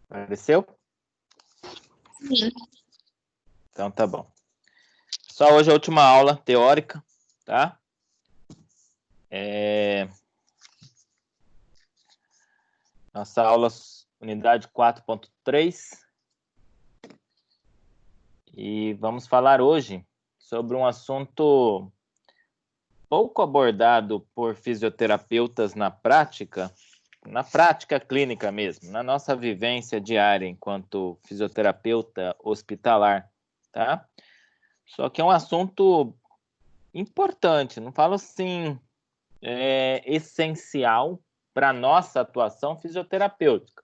Apareceu? Sim. Então tá bom. Só hoje a última aula teórica, tá? Nossa aula, unidade 4.3. E vamos falar hoje sobre um assunto pouco abordado por fisioterapeutas na prática clínica mesmo, na nossa vivência diária enquanto fisioterapeuta hospitalar, tá? Só que é um assunto importante, não falo assim, essencial para a nossa atuação fisioterapêutica,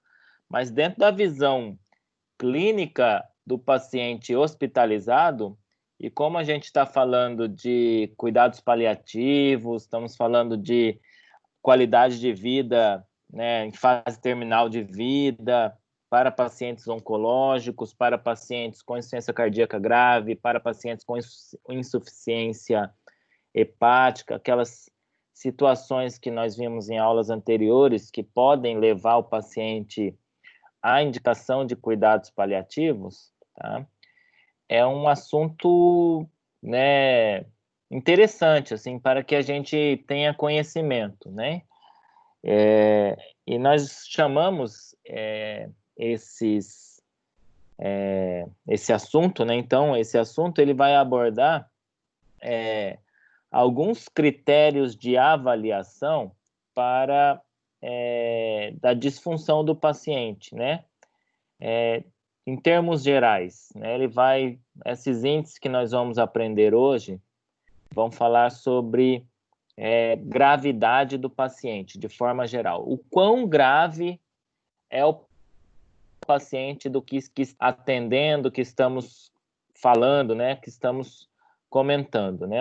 mas dentro da visão clínica do paciente hospitalizado, e como a gente está falando de cuidados paliativos, estamos falando de qualidade de vida, né, em fase terminal de vida, para pacientes oncológicos, para pacientes com insuficiência cardíaca grave, para pacientes com insuficiência hepática, aquelas situações que nós vimos em aulas anteriores que podem levar o paciente à indicação de cuidados paliativos, tá? É um assunto, né, interessante, assim, para que a gente tenha conhecimento, né? E nós chamamos esse assunto, né? Então, esse assunto ele vai abordar alguns critérios de avaliação para da disfunção do paciente, né? Em termos gerais, né? Esses índices que nós vamos aprender hoje vão falar sobre gravidade do paciente, de forma geral. O quão grave é o paciente do que atendendo, que estamos falando, né? Que estamos comentando, né?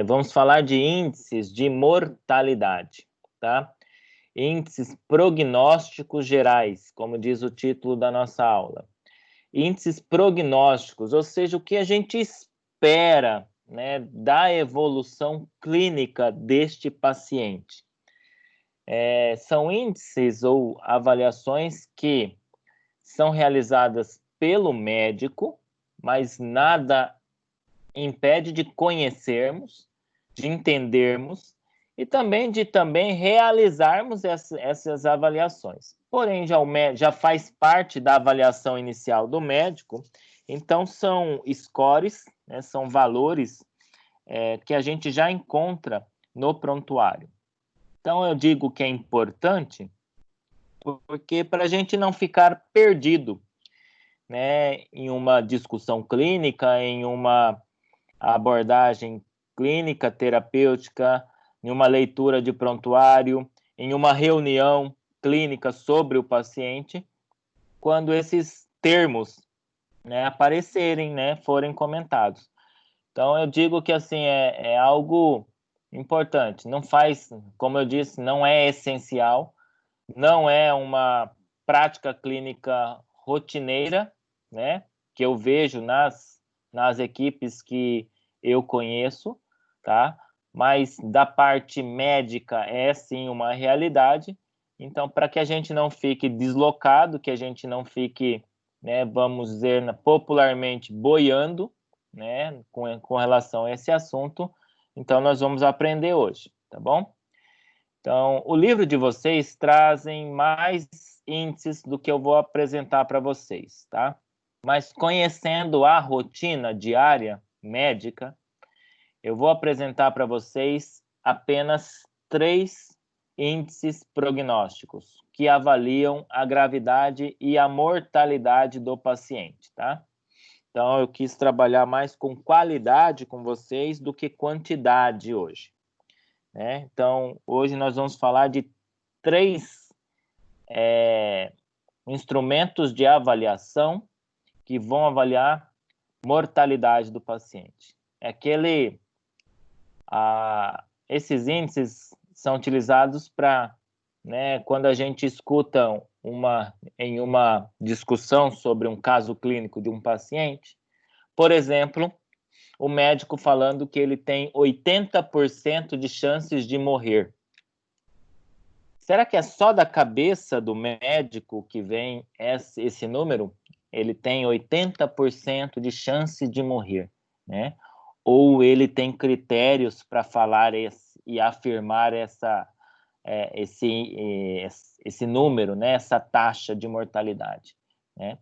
Vamos falar de índices de mortalidade, tá? Índices prognósticos gerais, como diz o título da nossa aula. Índices prognósticos, ou seja, o que a gente espera, né, da evolução clínica deste paciente. São índices ou avaliações que são realizadas pelo médico, mas nada impede de conhecermos, de entendermos e também de realizarmos essas avaliações. Porém, já faz parte da avaliação inicial do médico, então são scores, né, são valores que a gente já encontra no prontuário. Então, eu digo que é importante porque para a gente não ficar perdido, né, em uma discussão clínica, em uma abordagem clínica, terapêutica, em uma leitura de prontuário, em uma reunião clínica sobre o paciente, quando esses termos, né, aparecerem, né, forem comentados. Então, eu digo que assim é algo importante. Não faz, como eu disse, não é essencial, não é uma prática clínica rotineira, né, que eu vejo nas equipes que eu conheço, tá? Mas da parte médica é sim uma realidade. Então, para que a gente não fique deslocado, que a gente não fique, né, vamos dizer popularmente, boiando, né, com relação a esse assunto, então nós vamos aprender hoje, tá bom? Então, o livro de vocês trazem mais índices do que eu vou apresentar para vocês, tá? Mas conhecendo a rotina diária médica, eu vou apresentar para vocês apenas 3 índices prognósticos que avaliam a gravidade e a mortalidade do paciente, tá? Então, eu quis trabalhar mais com qualidade com vocês do que quantidade hoje, né? Então, hoje nós vamos falar de 3 instrumentos de avaliação que vão avaliar mortalidade do paciente. Esses índices são utilizados para, né, quando a gente escuta em uma discussão sobre um caso clínico de um paciente, por exemplo, o médico falando que ele tem 80% de chances de morrer. será que é só da cabeça do médico que vem esse número? Ele tem 80% de chance de morrer, né? Ou ele tem critérios para falar e afirmar esse número, né? Essa taxa de mortalidade, né?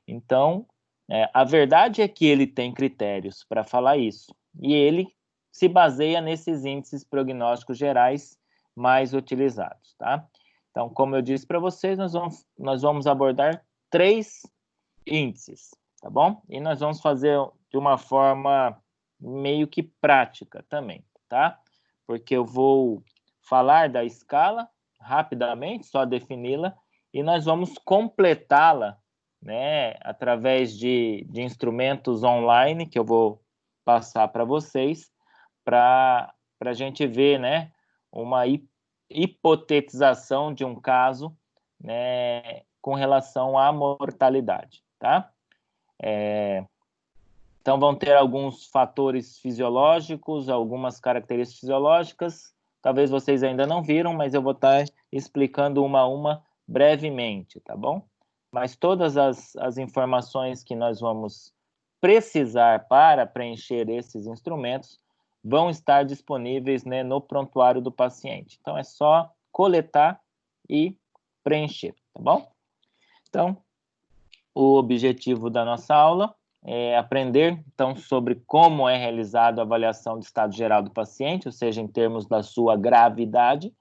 Então, a verdade é que ele tem critérios para falar isso, e ele se baseia nesses índices prognósticos gerais mais utilizados, tá? Então, como eu disse para vocês, nós vamos abordar 3 índices, tá bom? E nós vamos fazer de uma forma meio que prática também, tá? Porque eu vou falar da escala rapidamente, só defini-la, e nós vamos completá-la, né, através de instrumentos online que eu vou passar para vocês, para a gente ver, né, uma hipotetização de um caso, né, com relação à mortalidade, tá? Então, vão ter alguns fatores fisiológicos, algumas características fisiológicas. Talvez vocês ainda não viram, mas eu vou estar explicando uma a uma brevemente, tá bom? Mas todas as informações que nós vamos precisar para preencher esses instrumentos vão estar disponíveis, né, no prontuário do paciente. Então, é só coletar e preencher, tá bom? Então, o objetivo da nossa aula é aprender, então, sobre como é realizada a avaliação do estado geral do paciente, ou seja, em termos da sua gravidade,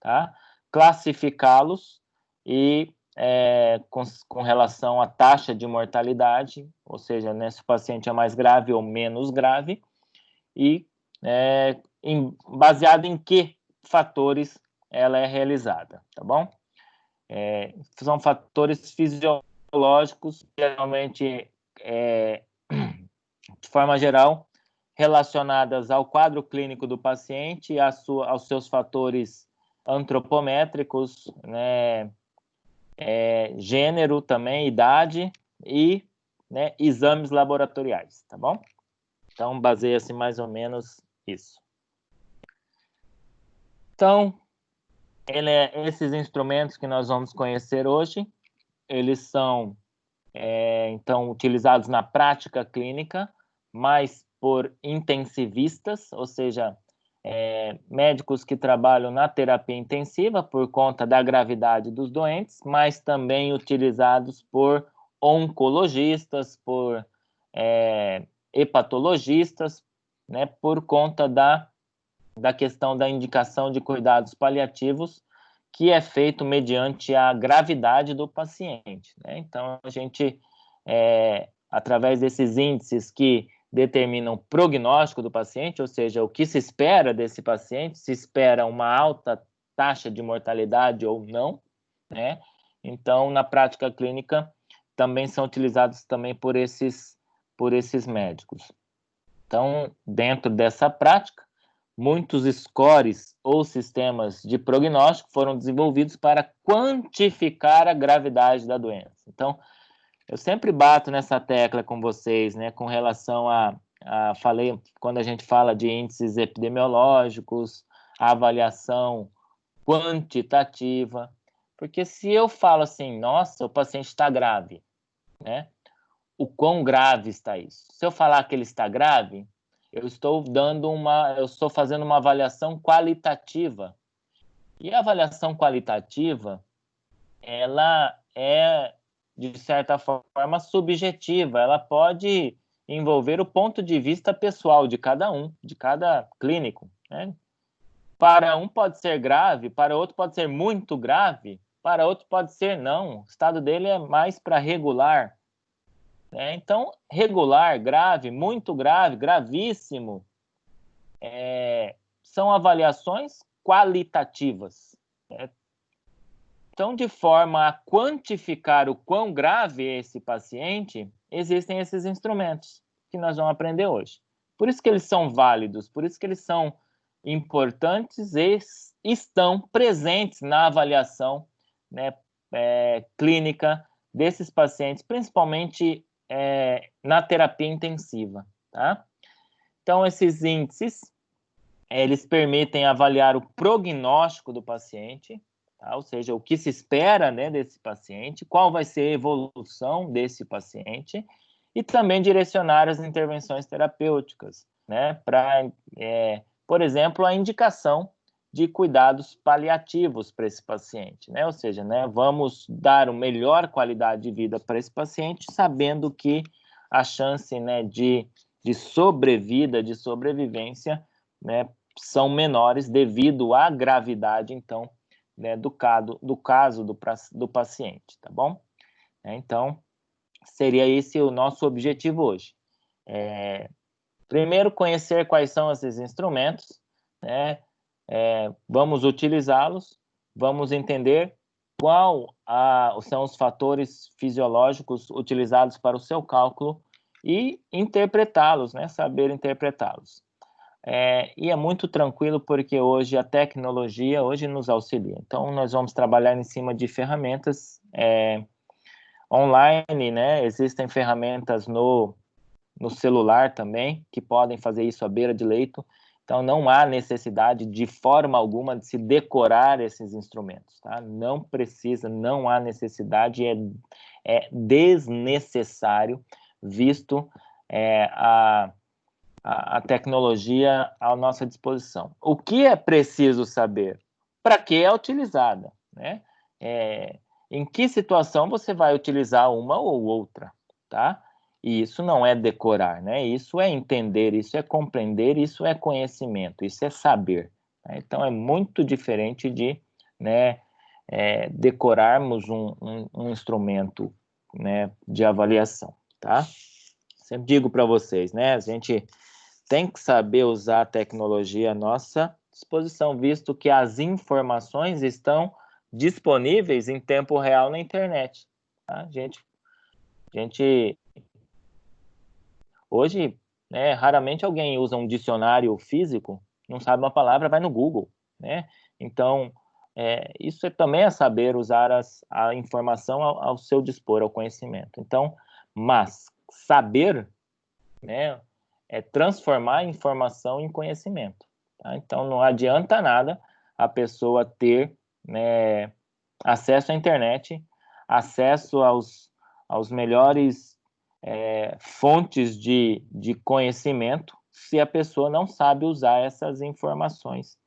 tá? Classificá-los e com relação à taxa de mortalidade, ou seja, né, se o paciente é mais grave ou menos grave, e baseado em que fatores ela é realizada, tá bom? São fatores fisiológicos, geralmente, de forma geral, relacionadas ao quadro clínico do paciente, aos seus fatores antropométricos, né, gênero também, idade e, né, exames laboratoriais, tá bom? Então, baseia-se mais ou menos isso. Então, esses instrumentos que nós vamos conhecer hoje, eles são, então, utilizados na prática clínica, mas por intensivistas, ou seja, médicos que trabalham na terapia intensiva por conta da gravidade dos doentes, mas também utilizados por oncologistas, por hepatologistas, né, por conta da questão da indicação de cuidados paliativos, que é feito mediante a gravidade do paciente, né? Então, a gente, através desses índices que determinam o prognóstico do paciente, ou seja, o que se espera desse paciente, se espera uma alta taxa de mortalidade ou não, né? Então, na prática clínica, também são utilizados também por esses médicos. Então, dentro dessa prática, muitos scores ou sistemas de prognóstico foram desenvolvidos para quantificar a gravidade da doença. Então, eu sempre bato nessa tecla com vocês, né, com relação falei, quando a gente fala de índices epidemiológicos, a avaliação quantitativa, porque se eu falo assim, nossa, o paciente está grave, né? O quão grave está isso? Se eu falar que ele está grave, eu estou fazendo uma avaliação qualitativa. E a avaliação qualitativa, ela é, de certa forma, subjetiva. Ela pode envolver o ponto de vista pessoal de cada um, de cada clínico, né? Para um pode ser grave, para outro pode ser muito grave, para outro pode ser não. O estado dele é mais para regular. Então, regular, grave, muito grave, gravíssimo, são avaliações qualitativas. Então, de forma a quantificar o quão grave é esse paciente, existem esses instrumentos que nós vamos aprender hoje. Por isso que eles são válidos, por isso que eles são importantes e estão presentes na avaliação, né, clínica desses pacientes, principalmente na terapia intensiva, tá? Então, esses índices, eles permitem avaliar o prognóstico do paciente, tá? Ou seja, o que se espera, né, desse paciente, qual vai ser a evolução desse paciente, e também direcionar as intervenções terapêuticas, né, para, por exemplo, a indicação de cuidados paliativos para esse paciente, né? Ou seja, né, vamos dar uma melhor qualidade de vida para esse paciente, sabendo que a chance, né, de sobrevida, de sobrevivência, né, são menores devido à gravidade, então, né, do caso do paciente, tá bom? Então, seria esse o nosso objetivo hoje. Primeiro, conhecer quais são esses instrumentos, né? Vamos utilizá-los, vamos entender são os fatores fisiológicos utilizados para o seu cálculo e interpretá-los, né? Saber interpretá-los. E é muito tranquilo porque hoje a tecnologia nos auxilia. Então, nós vamos trabalhar em cima de ferramentas online, né? Existem ferramentas no celular também, que podem fazer isso à beira de leito. Então, não há necessidade, de forma alguma, de se decorar esses instrumentos, tá? Não precisa, não há necessidade, é desnecessário, visto a tecnologia à nossa disposição. O que é preciso saber? Para que é utilizada, né? Em que situação você vai utilizar uma ou outra, tá? E isso não é decorar, né? Isso é entender, isso é compreender, isso é conhecimento, isso é saber. Né? Então, é muito diferente de, né, decorarmos um instrumento, né, de avaliação, tá? Sempre digo para vocês, né? A gente tem que saber usar a tecnologia à nossa disposição, visto que as informações estão disponíveis em tempo real na internet. Tá? Hoje, né, raramente alguém usa um dicionário físico, não sabe uma palavra, vai no Google, né? Então, isso também é saber usar a informação ao seu dispor, ao conhecimento. Então, mas saber, né, é transformar a informação em conhecimento. Tá? Então, não adianta nada a pessoa ter, né, acesso à internet, acesso aos melhores fontes de conhecimento, se a pessoa não sabe usar essas informações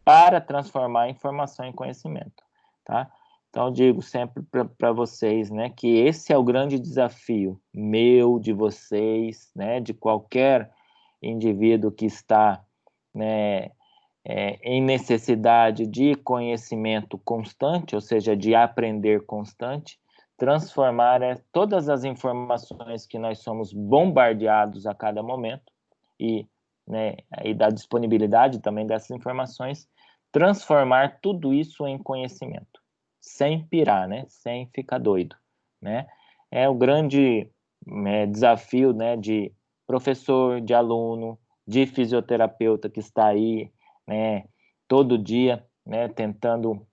para transformar a informação em conhecimento. Tá? Então, eu digo sempre para vocês, né, que esse é o grande desafio meu, de vocês, né, de qualquer indivíduo que está, né, em necessidade de conhecimento constante, ou seja, de aprender constante, transformar todas as informações que nós somos bombardeados a cada momento né, e da disponibilidade também dessas informações, transformar tudo isso em conhecimento, sem pirar, né, sem ficar doido, né? É o grande desafio, né, de professor, de aluno, de fisioterapeuta que está aí, né, todo dia, né, tentando,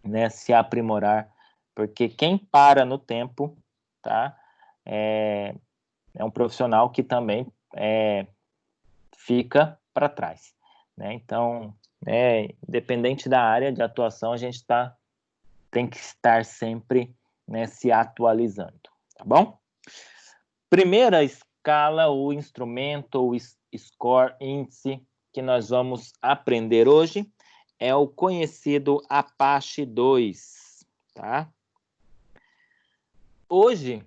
né, se aprimorar, porque quem para no tempo, tá, é um profissional que também fica para trás, né? Então, independente da área de atuação, a gente tem que estar sempre, né, se atualizando, tá bom? Primeira escala, o instrumento, o score, índice, que nós vamos aprender hoje, é o conhecido Apache 2, tá? Hoje,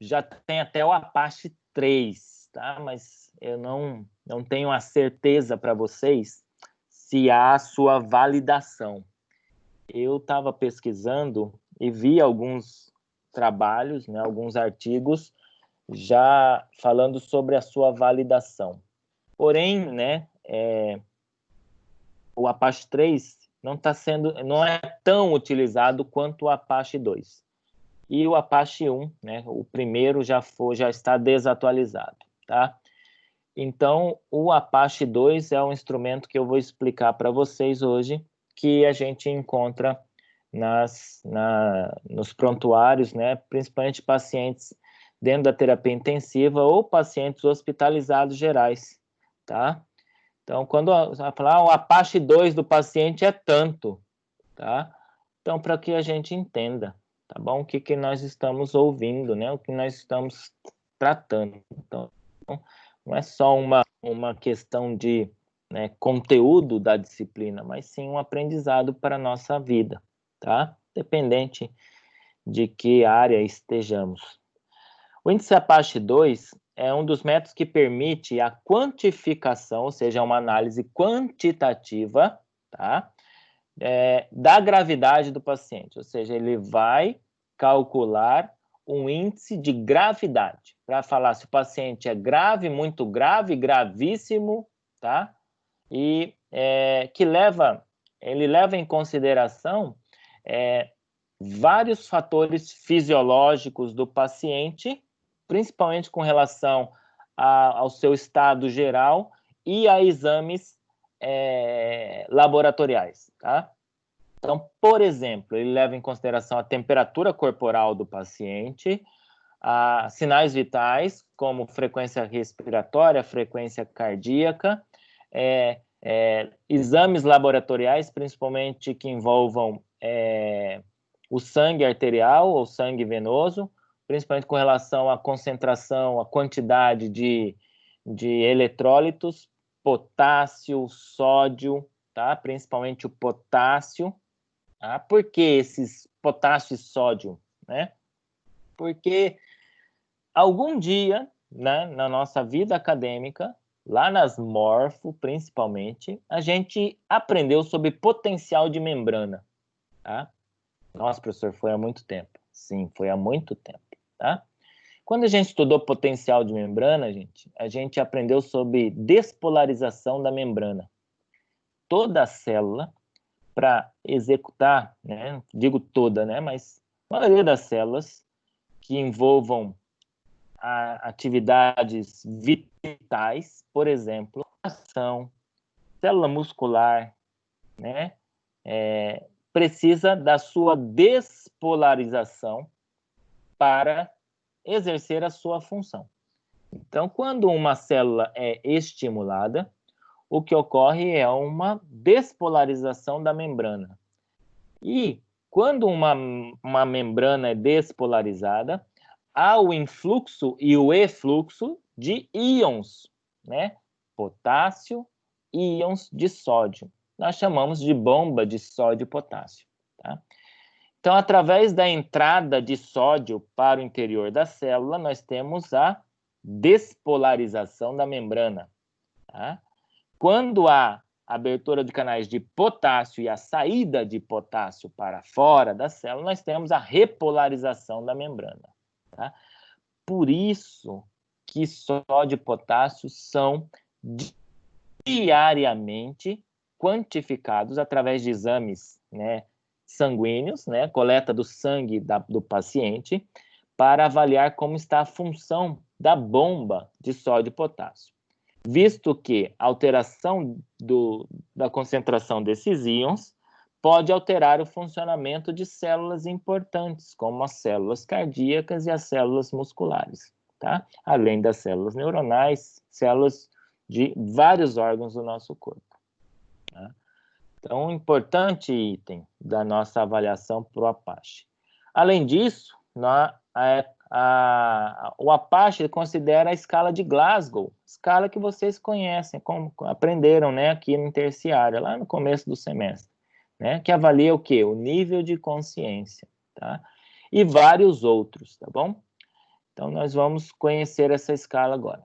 já tem até o Apache 3, tá? Mas eu não tenho a certeza para vocês se há a sua validação. Eu estava pesquisando e vi alguns trabalhos, né, alguns artigos já falando sobre a sua validação. Porém, né, o Apache 3 não é tão utilizado quanto o Apache 2. E o Apache 1, né, o primeiro já está desatualizado, tá? Então, o Apache 2 é um instrumento que eu vou explicar para vocês hoje, que a gente encontra nos prontuários, né, principalmente pacientes dentro da terapia intensiva ou pacientes hospitalizados gerais, tá? Então, quando você vai falar, o Apache 2 do paciente é tanto, tá? Então, para que a gente entenda, tá bom? O que nós estamos ouvindo, né? O que nós estamos tratando. Então, não é só uma questão de, né, conteúdo da disciplina, mas sim um aprendizado para a nossa vida, tá? Dependente de que área estejamos. O índice Apache 2 é um dos métodos que permite a quantificação, ou seja, uma análise quantitativa, tá? Da gravidade do paciente, ou seja, ele vai calcular um índice de gravidade, para falar se o paciente é grave, muito grave, gravíssimo, tá? E ele leva em consideração vários fatores fisiológicos do paciente, principalmente com relação ao seu estado geral e a exames laboratoriais, tá? Então, por exemplo, ele leva em consideração a temperatura corporal do paciente, sinais vitais, como frequência respiratória, frequência cardíaca, exames laboratoriais, principalmente que envolvam o sangue arterial ou sangue venoso, principalmente com relação à concentração, à quantidade de eletrólitos, potássio, sódio, tá? Principalmente o potássio. Tá? Por que esses potássio e sódio, né? Porque algum dia, né, na nossa vida acadêmica, lá nas morfo, principalmente, a gente aprendeu sobre potencial de membrana, tá? Nossa, professor, foi há muito tempo. Sim, foi há muito tempo, tá? Quando a gente estudou potencial de membrana, a gente aprendeu sobre despolarização da membrana. Toda célula, para executar, né, digo toda, né, mas a maioria das células que envolvam atividades vitais, por exemplo, ação, célula muscular, né, precisa da sua despolarização para exercer a sua função. Então, quando uma célula é estimulada, o que ocorre é uma despolarização da membrana. E quando uma membrana é despolarizada, há o influxo e o efluxo de íons, né? Potássio e íons de sódio. Nós chamamos de bomba de sódio e potássio, tá? Então, através da entrada de sódio para o interior da célula, nós temos a despolarização da membrana, tá? Quando há abertura de canais de potássio e a saída de potássio para fora da célula, nós temos a repolarização da membrana, tá? Por isso que sódio e potássio são diariamente quantificados através de exames, né, sanguíneos, né, coleta do sangue do paciente, para avaliar como está a função da bomba de sódio e potássio. Visto que a alteração da concentração desses íons pode alterar o funcionamento de células importantes, como as células cardíacas e as células musculares, tá? Além das células neuronais, células de vários órgãos do nosso corpo. Tá? Então, um importante item da nossa avaliação para o Apache. Além disso, o Apache considera a escala de Glasgow, escala que vocês conhecem, como aprenderam, né, aqui no terciário, lá no começo do semestre, né, que avalia o quê? O nível de consciência, tá? E vários outros, tá bom? Então, nós vamos conhecer essa escala agora.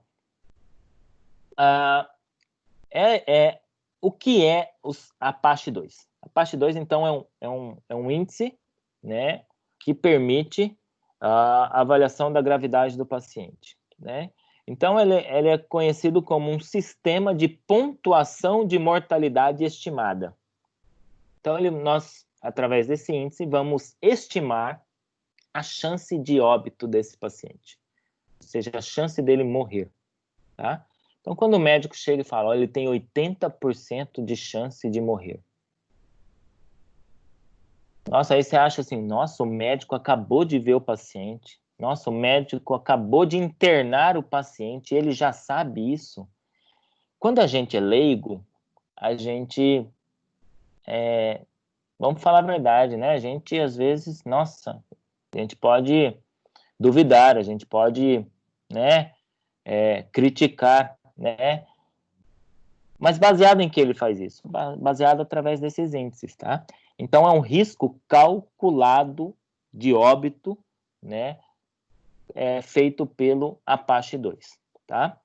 O que é a Apache 2? A Apache 2, então, é um índice, né, que permite a avaliação da gravidade do paciente, né? Então, ele é conhecido como um sistema de pontuação de mortalidade estimada. Então, nós, através desse índice, vamos estimar a chance de óbito desse paciente, ou seja, a chance dele morrer, tá? Então, quando o médico chega e fala, olha, ele tem 80% de chance de morrer. Nossa, aí você acha assim, nossa, o médico acabou de ver o paciente. Nossa, o médico acabou de internar o paciente, ele já sabe isso. Quando a gente é leigo, a gente vamos falar a verdade, né? A gente, às vezes, nossa, a gente pode duvidar, a gente pode, né, criticar, né? Mas baseado em que ele faz isso? Baseado através desses índices, tá? Então, é um risco calculado de óbito, né, feito pelo Apache 2, tá?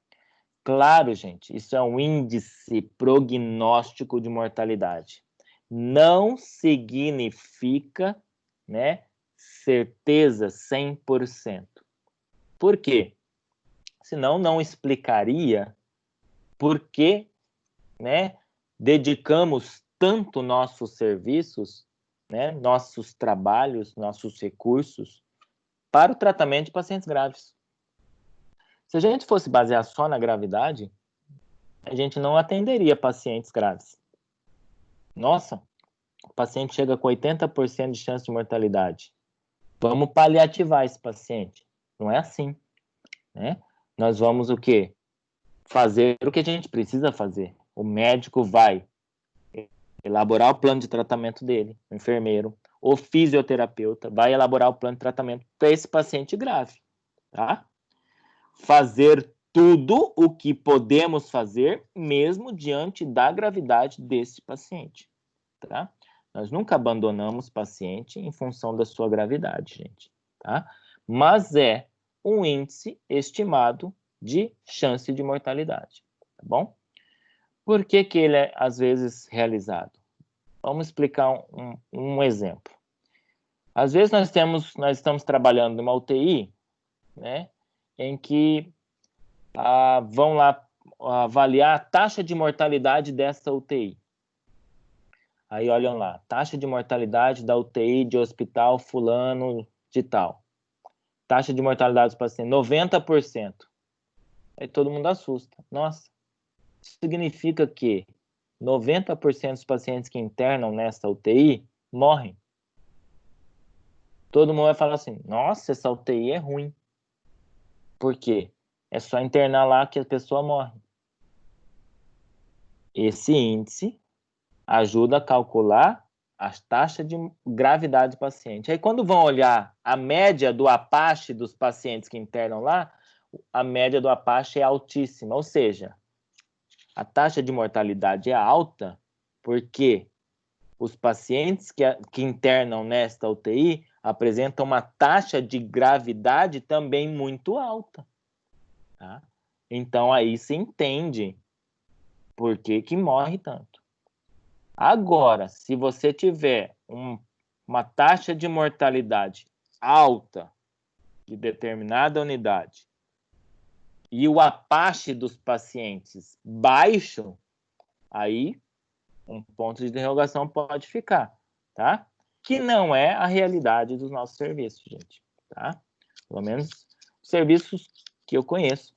Claro, gente, isso é um índice prognóstico de mortalidade. Não significa, né, certeza 100%. Por quê? Senão não explicaria por que, né, dedicamos tanto nossos serviços, né, nossos trabalhos, nossos recursos para o tratamento de pacientes graves. Se a gente fosse basear só na gravidade, a gente não atenderia pacientes graves. Nossa, o paciente chega com 80% de chance de mortalidade. Vamos paliativar esse paciente. Não é assim, né? Nós vamos o quê? Fazer o que a gente precisa fazer. O médico vai elaborar o plano de tratamento dele, o enfermeiro, o fisioterapeuta vai elaborar o plano de tratamento para esse paciente grave, tá? Fazer tudo o que podemos fazer, mesmo diante da gravidade desse paciente, tá? Nós nunca abandonamos paciente em função da sua gravidade, gente, tá? Mas é um índice estimado de chance de mortalidade, tá bom? Por que que ele é, às vezes, realizado? Vamos explicar um exemplo. Às vezes nós estamos trabalhando numa UTI, né, em que vão lá avaliar a taxa de mortalidade dessa UTI. Aí olham lá, taxa de mortalidade da UTI de hospital fulano de tal. Taxa de mortalidade dos pacientes, 90%. Aí todo mundo assusta. Nossa, isso significa que 90% dos pacientes que internam nessa UTI morrem. Todo mundo vai falar assim, nossa, essa UTI é ruim. Por quê? É só internar lá que a pessoa morre. Esse índice ajuda a calcular as taxas de gravidade do paciente. Aí, quando vão olhar a média do Apache dos pacientes que internam lá, a média do Apache é altíssima, ou seja, a taxa de mortalidade é alta porque os pacientes que internam nesta UTI apresentam uma taxa de gravidade também muito alta. Tá? Então, aí se entende por que que morre tanto. Agora, se você tiver uma taxa de mortalidade alta de determinada unidade e o Apache dos pacientes baixo, aí um ponto de interrogação pode ficar, tá? Que não é a realidade dos nossos serviços, gente, tá? Pelo menos serviços que eu conheço,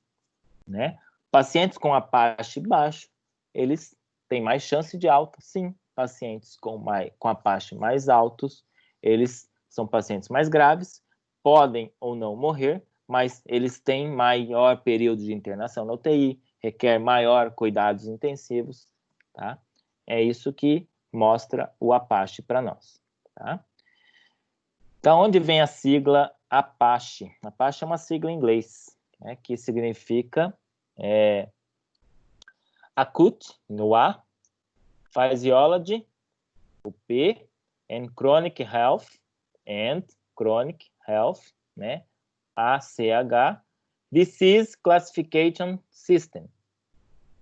né? Pacientes com Apache baixo, eles têm mais chance de alta, sim. Pacientes com Apache mais altos, eles são pacientes mais graves, podem ou não morrer, mas eles têm maior período de internação na UTI, requer maior cuidados intensivos, tá? É isso que mostra o Apache para nós, tá? Da onde vem a sigla Apache? Apache é uma sigla em inglês, né, que significa Acute, no A, Physiology, o P, and Chronic Health, né, ACH, Disease Classification System,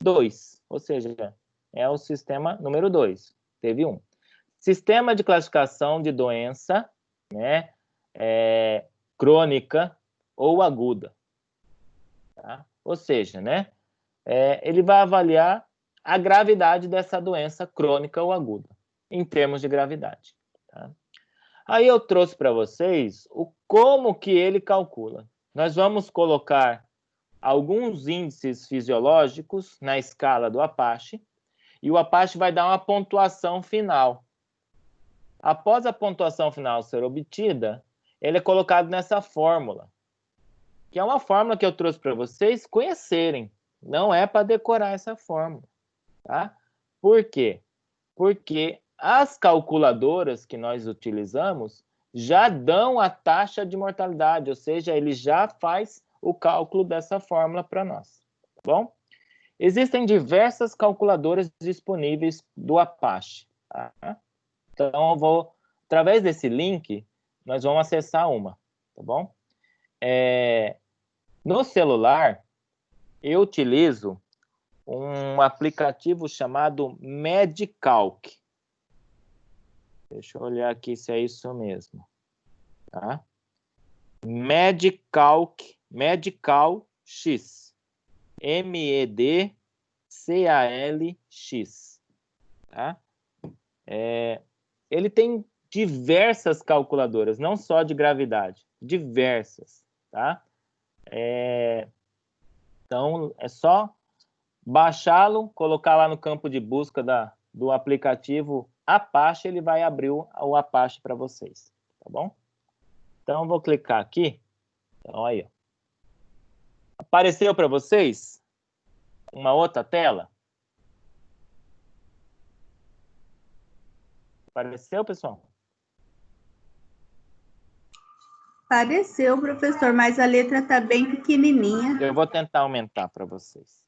2, ou seja, é o sistema número 2, teve um. Sistema de classificação de doença, né, crônica ou aguda, tá? Ou seja, né, ele vai avaliar a gravidade dessa doença crônica ou aguda, em termos de gravidade. Tá? Aí eu trouxe para vocês como que ele calcula. Nós vamos colocar alguns índices fisiológicos na escala do Apache, e o Apache vai dar uma pontuação final. Após a pontuação final ser obtida, ele é colocado nessa fórmula, que é uma fórmula que eu trouxe para vocês conhecerem. Não é para decorar essa fórmula, tá? Por quê? Porque as calculadoras que nós utilizamos já dão a taxa de mortalidade, ou seja, ele já faz o cálculo dessa fórmula para nós, tá bom? Existem diversas calculadoras disponíveis do Apache, tá? Então, eu vou, através desse link, nós vamos acessar uma, tá bom? No celular, eu utilizo um aplicativo chamado MedCalc. Deixa eu olhar aqui se é isso mesmo, tá? MedCalc X. MEDCALX, tá? Ele tem diversas calculadoras, não só de gravidade, diversas, tá? Então, é só baixá-lo, colocar lá no campo de busca do aplicativo Apache, ele vai abrir o Apache para vocês, tá bom? Então, eu vou clicar aqui. Então, aí, ó. Apareceu para vocês uma outra tela? Apareceu, pessoal? Pareceu, professor, mas a letra está bem pequenininha. Eu vou tentar aumentar para vocês.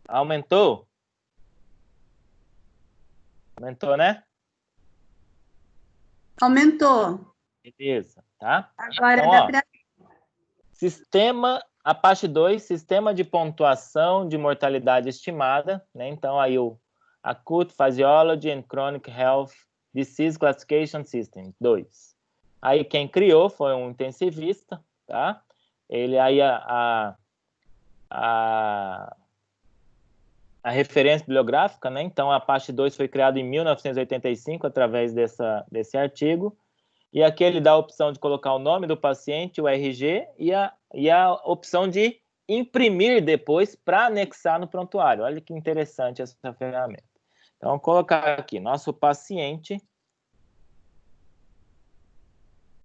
Aumentou? Aumentou, né? Aumentou. Beleza, tá? Agora então, dá para... Sistema Apache 2, sistema de pontuação de mortalidade estimada, né? Então, aí o Acute Physiology and Chronic Health Disease Classification System 2. Aí quem criou foi um intensivista, tá? Ele aí a referência bibliográfica, né? Então, a Apache 2 foi criado em 1985 através desse artigo. E aqui ele dá a opção de colocar o nome do paciente, o RG, e a opção de imprimir depois para anexar no prontuário. Olha que interessante essa ferramenta. Então, vou colocar aqui, nosso paciente.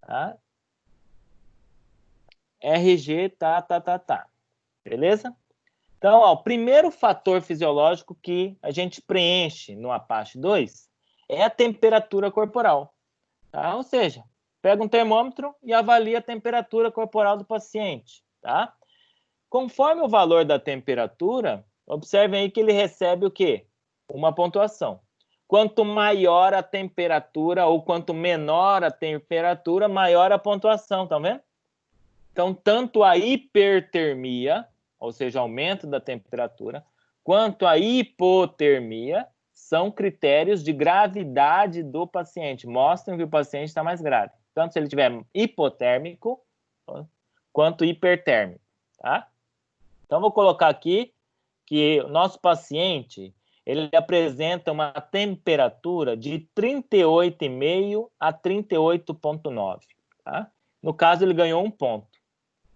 Tá? RG, tá. Beleza? Então, ó, o primeiro fator fisiológico que a gente preenche no Apache 2 é a temperatura corporal. Tá? Ou seja, pega um termômetro e avalia a temperatura corporal do paciente. Tá? Conforme o valor da temperatura, observem aí que ele recebe o quê? Uma pontuação. Quanto maior a temperatura ou quanto menor a temperatura, maior a pontuação, tá vendo? Então, tanto a hipertermia, ou seja, aumento da temperatura, quanto a hipotermia, são critérios de gravidade do paciente, mostram que o paciente está mais grave, tanto se ele estiver hipotérmico, quanto hipertérmico, tá? Então, vou colocar aqui que o nosso paciente, ele apresenta uma temperatura de 38,5 a 38,9, tá? No caso, ele ganhou 1 ponto.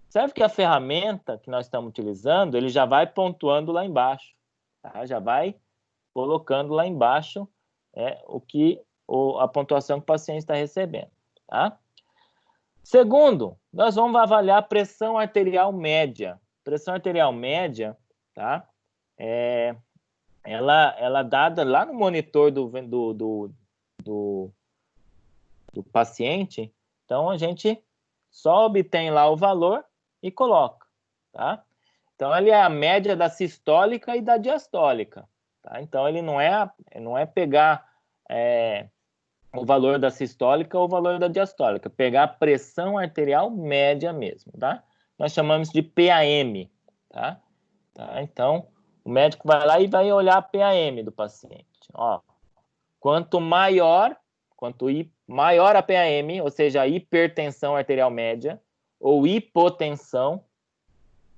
Observe que a ferramenta que nós estamos utilizando, ele já vai pontuando lá embaixo, tá? Já vai colocando lá embaixo a pontuação que o paciente está recebendo, tá? Segundo, nós vamos avaliar a pressão arterial média. Pressão arterial média, tá? Ela dada lá no monitor do paciente. Então, a gente só obtém lá o valor e coloca, tá? Então, ele é a média da sistólica e da diastólica, tá? Então, ele não é pegar o valor da sistólica ou o valor da diastólica, pegar a pressão arterial média mesmo, tá? Nós chamamos de PAM, tá? Então, o médico vai lá e vai olhar a PAM do paciente. Ó, quanto maior a PAM, ou seja, a hipertensão arterial média, ou hipotensão,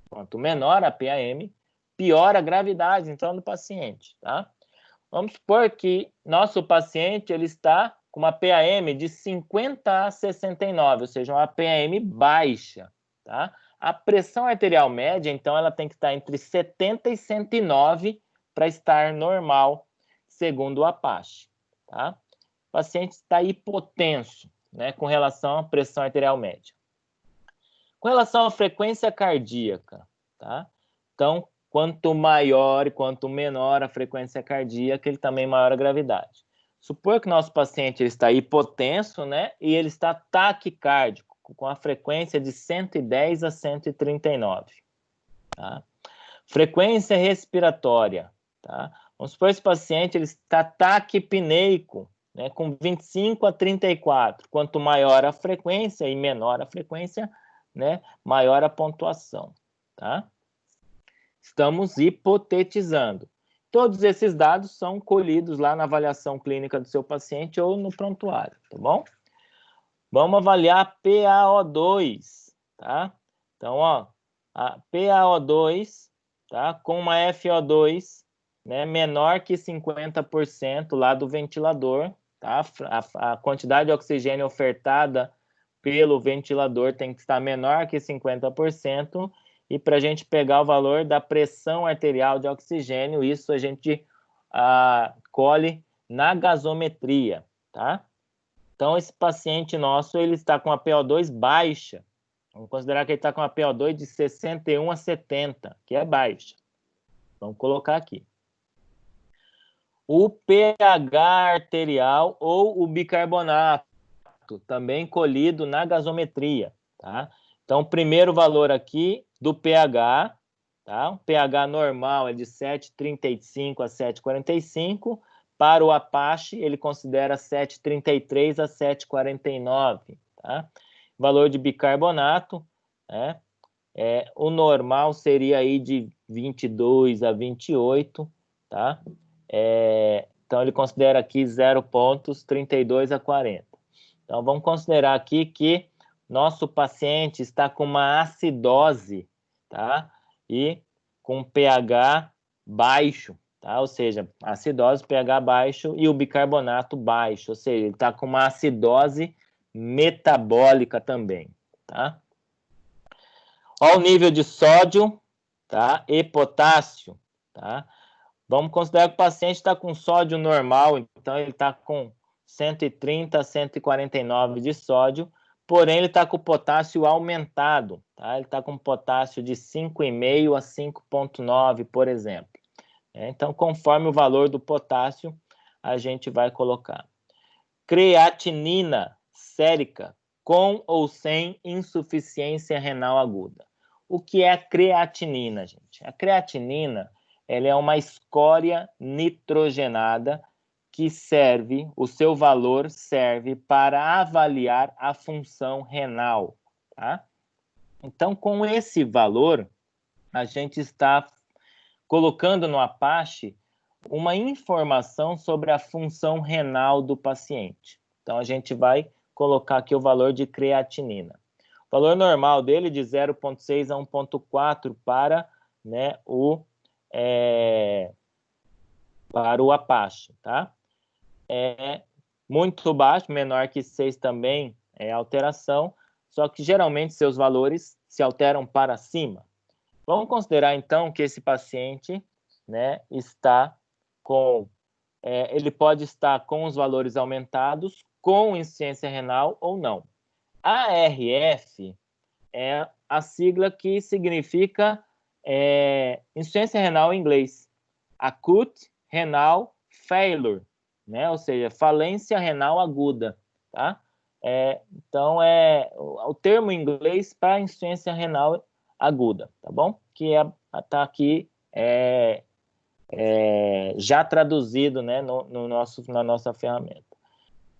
quanto menor a PAM, pior a gravidade, então, do paciente, tá? Vamos supor que nosso paciente ele está com uma PAM de 50 a 69, ou seja, uma PAM baixa, tá? A pressão arterial média, então, ela tem que estar entre 70 e 109 para estar normal, segundo o Apache, tá? O paciente está hipotenso, né, com relação à pressão arterial média. Com relação à frequência cardíaca, tá? Então, quanto maior e quanto menor a frequência cardíaca, ele também maior a gravidade. Supor que nosso paciente ele está hipotenso, né? E ele está taquicárdico, com a frequência de 110 a 139. Tá? Frequência respiratória. Tá? Vamos supor que esse paciente ele está taquipneico, né? Com 25 a 34. Quanto maior a frequência e menor a frequência, né? Maior a pontuação. Tá? Estamos hipotetizando. Todos esses dados são colhidos lá na avaliação clínica do seu paciente ou no prontuário, tá bom? Vamos avaliar PaO2, tá? Então, ó, a PaO2, tá? Com uma FO2, né, menor que 50% lá do ventilador, tá? A quantidade de oxigênio ofertada pelo ventilador tem que estar menor que 50%. E para a gente pegar o valor da pressão arterial de oxigênio, isso a gente colhe na gasometria, tá? Então, esse paciente nosso, ele está com a PO2 baixa. Vamos considerar que ele está com a PO2 de 61 a 70, que é baixa. Vamos colocar aqui. O pH arterial ou o bicarbonato, também colhido na gasometria, tá? Então, o primeiro valor aqui do pH, tá? O pH normal é de 7,35 a 7,45. Para o Apache, ele considera 7,33 a 7,49, tá? Valor de bicarbonato, né? O normal seria aí de 22 a 28, tá? Então, ele considera aqui 0 pontos, 32 a 40. Então, vamos considerar aqui que nosso paciente está com uma acidose, tá? E com pH baixo, tá? Ou seja, acidose, pH baixo e o bicarbonato baixo, ou seja, ele está com uma acidose metabólica também, tá? Olha o nível de sódio, tá? E potássio, tá? Vamos considerar que o paciente está com sódio normal, então ele está com 130 a 149 de sódio, porém ele está com o potássio aumentado, tá? Ele está com potássio de 5,5 a 5,9, por exemplo. Então, conforme o valor do potássio, a gente vai colocar. Creatinina sérica, com ou sem insuficiência renal aguda. O que é a creatinina, gente? A creatinina, ela é uma escória nitrogenada que serve, o seu valor serve para avaliar a função renal, tá? Então, com esse valor, a gente está colocando no Apache uma informação sobre a função renal do paciente. Então, a gente vai colocar aqui o valor de creatinina. O valor normal dele de 0,6 a 1,4 para, né, para o Apache, tá? Muito baixo, menor que 6 também é alteração, só que geralmente seus valores se alteram para cima. Vamos considerar então que esse paciente, né, está com, ele pode estar com os valores aumentados, com insuficiência renal ou não. ARF é a sigla que significa insuficiência renal em inglês, Acute Renal Failure, né? Ou seja, falência renal aguda, tá? Então, o termo em inglês para insuficiência renal aguda, tá bom? Que tá aqui já traduzido, né, na nossa ferramenta.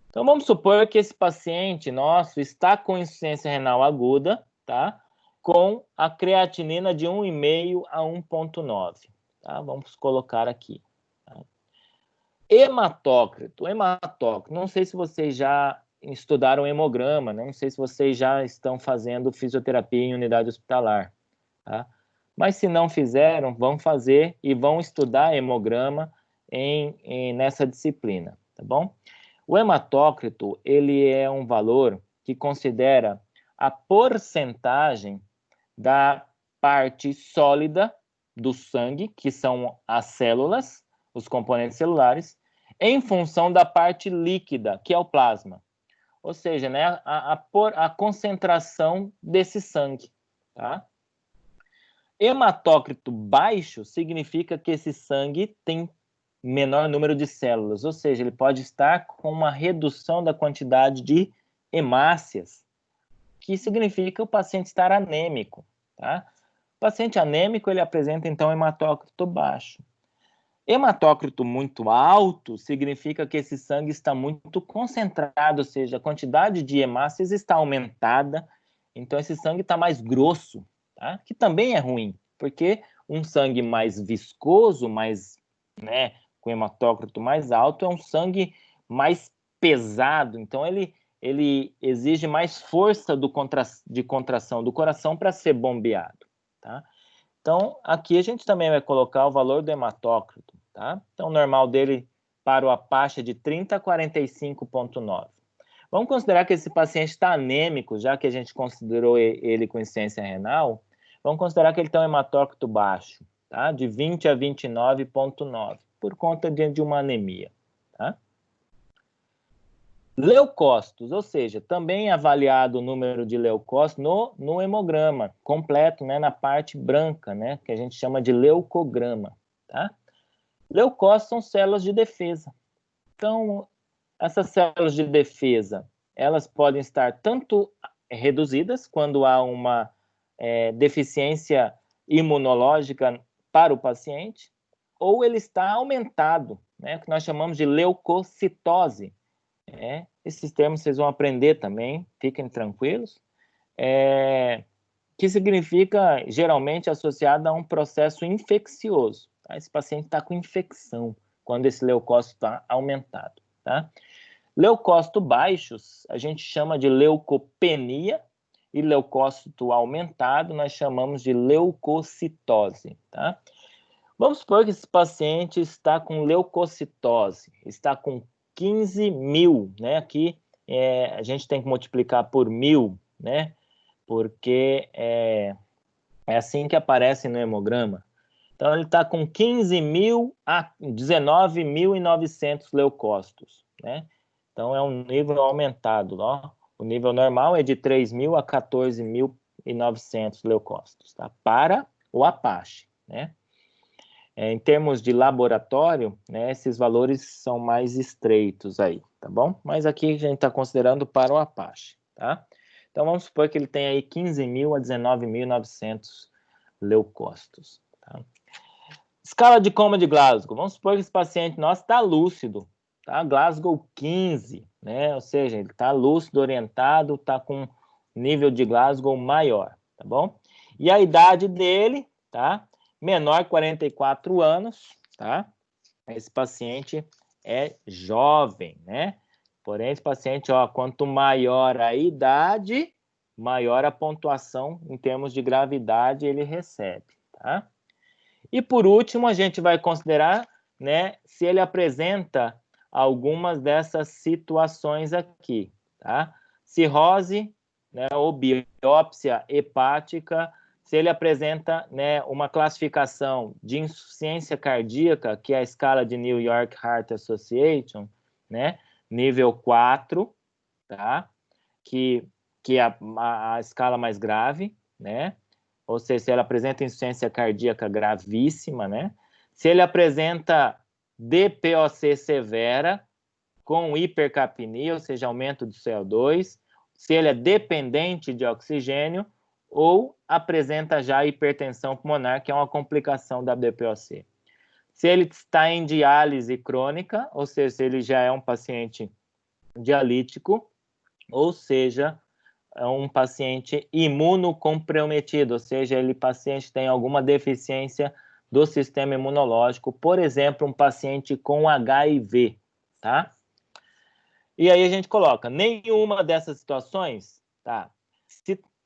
Então, vamos supor que esse paciente nosso está com insuficiência renal aguda, tá? Com a creatinina de 1,5 a 1,9, tá? Vamos colocar aqui. Tá? Hematócrito, não sei se vocês já estudaram hemograma, não sei se vocês já estão fazendo fisioterapia em unidade hospitalar, tá? Mas se não fizeram, vão fazer e vão estudar hemograma nessa disciplina, tá bom? O hematócrito, ele é um valor que considera a porcentagem da parte sólida do sangue, que são as células, os componentes celulares, em função da parte líquida, que é o plasma. Ou seja, né, a concentração desse sangue, tá? Hematócrito baixo significa que esse sangue tem menor número de células, ou seja, ele pode estar com uma redução da quantidade de hemácias, que significa o paciente estar anêmico, tá? O paciente anêmico, ele apresenta, então, hematócrito baixo. Hematócrito muito alto significa que esse sangue está muito concentrado, ou seja, a quantidade de hemácias está aumentada, então esse sangue está mais grosso, tá? Que também é ruim, porque um sangue mais viscoso, mais, né, com hematócrito mais alto, é um sangue mais pesado, então ele exige mais força de contração do coração para ser bombeado, tá? Então, aqui a gente também vai colocar o valor do hematócrito, tá? Então, o normal dele para o Apache é de 30 a 45,9. Vamos considerar que esse paciente está anêmico, já que a gente considerou ele com insuficiência renal, vamos considerar que ele tem um hematócrito baixo, tá? De 20 a 29,9, por conta de uma anemia, tá? Leucócitos, ou seja, também é avaliado o número de leucócitos no hemograma completo, né, na parte branca, né, que a gente chama de leucograma, tá? Leucócitos são células de defesa. Então, essas células de defesa, elas podem estar tanto reduzidas quando há uma deficiência imunológica para o paciente, ou ele está aumentado, né, que nós chamamos de leucocitose. Esses termos vocês vão aprender também, fiquem tranquilos, que significa geralmente associado a um processo infeccioso. Tá? Esse paciente está com infecção quando esse leucócito está aumentado. Tá? Leucócitos baixos a gente chama de leucopenia e leucócito aumentado nós chamamos de leucocitose. Tá? Vamos supor que esse paciente está com leucocitose, está com 15 mil, né? Aqui a gente tem que multiplicar por 1.000, né? Porque é assim que aparece no hemograma. Então, ele está com 15 mil a 19.900 leucócitos, né? Então, é um nível aumentado, ó. O nível normal é de 3.000 a 14.900 leucócitos, tá? Para o Apache, né? Em termos de laboratório, né, esses valores são mais estreitos aí, tá bom? Mas aqui a gente está considerando para o Apache, tá? Então, vamos supor que ele tem aí 15.000 a 19.900 leucócitos, tá? Escala de coma de Glasgow. Vamos supor que esse paciente nosso está lúcido, tá? Glasgow 15, né? Ou seja, ele está lúcido, orientado, está com nível de Glasgow maior, tá bom? E a idade dele, tá? Menor 44 anos, tá? Esse paciente é jovem, né? Porém, esse paciente, ó, quanto maior a idade, maior a pontuação em termos de gravidade ele recebe, tá? E por último, a gente vai considerar, né, se ele apresenta algumas dessas situações aqui, tá? Cirrose, né, ou biópsia hepática, se ele apresenta, né, uma classificação de insuficiência cardíaca, que é a escala de New York Heart Association, né, nível 4, tá? Que é a escala mais grave, né? Ou seja, se ele apresenta insuficiência cardíaca gravíssima, né? Se ele apresenta DPOC severa com hipercapnia, ou seja, aumento do CO2, se ele é dependente de oxigênio ou apresenta já hipertensão pulmonar, que é uma complicação da DPOC. Se ele está em diálise crônica, ou seja, se ele já é um paciente dialítico, ou seja, é um paciente imunocomprometido, ou seja, ele paciente tem alguma deficiência do sistema imunológico, por exemplo, um paciente com HIV, tá? E aí a gente coloca nenhuma dessas situações, tá?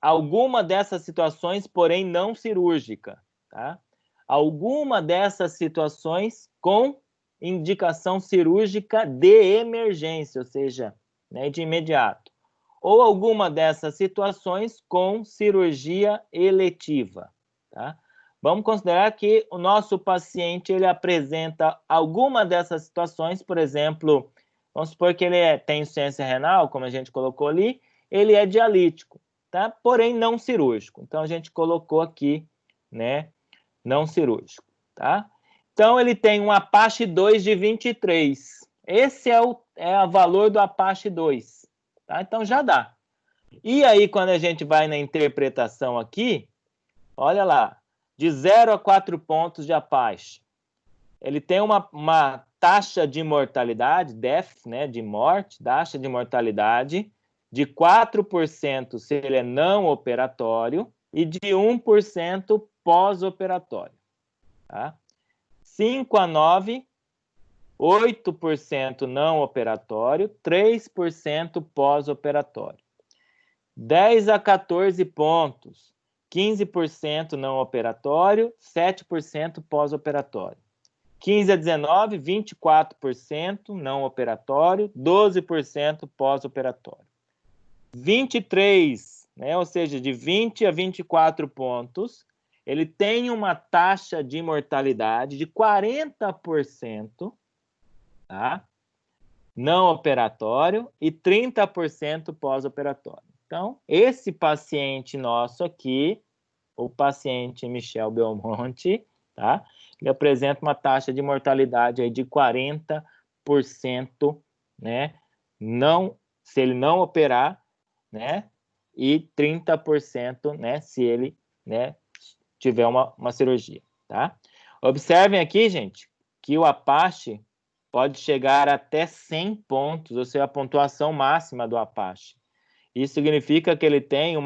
Alguma dessas situações, porém não cirúrgica, tá? Alguma dessas situações com indicação cirúrgica de emergência, ou seja, né, de imediato. Ou alguma dessas situações com cirurgia eletiva, tá? Vamos considerar que o nosso paciente ele apresenta alguma dessas situações, por exemplo, vamos supor que ele tem insuficiência renal, como a gente colocou ali, ele é dialítico, tá? Porém não cirúrgico. Então a gente colocou aqui, né, não cirúrgico, tá? Então, ele tem um Apache 2 de 23. Esse é o valor do Apache 2, tá? Então, já dá. E aí, quando a gente vai na interpretação aqui, olha lá, de 0 a 4 pontos de Apache, ele tem uma taxa de mortalidade, death, né, de morte, taxa de mortalidade de 4% se ele é não operatório e de 1% pós-operatório, tá? 5 a 9, 8% não operatório, 3% pós-operatório. 10 a 14 pontos, 15% não operatório, 7% pós-operatório. 15 a 19, 24% não operatório, 12% pós-operatório. 23, né, ou seja, de 20 a 24 pontos, ele tem uma taxa de mortalidade de 40%, tá? Não operatório e 30% pós-operatório. Então, esse paciente nosso aqui, o paciente Michel Belmonte, tá? Ele apresenta uma taxa de mortalidade aí de 40%, né? Não, se ele não operar, né? E 30%, né? Se ele, né, tiver uma cirurgia, tá? Observem aqui, gente, que o Apache pode chegar até 100 pontos, ou seja, a pontuação máxima do Apache. Isso significa que ele tem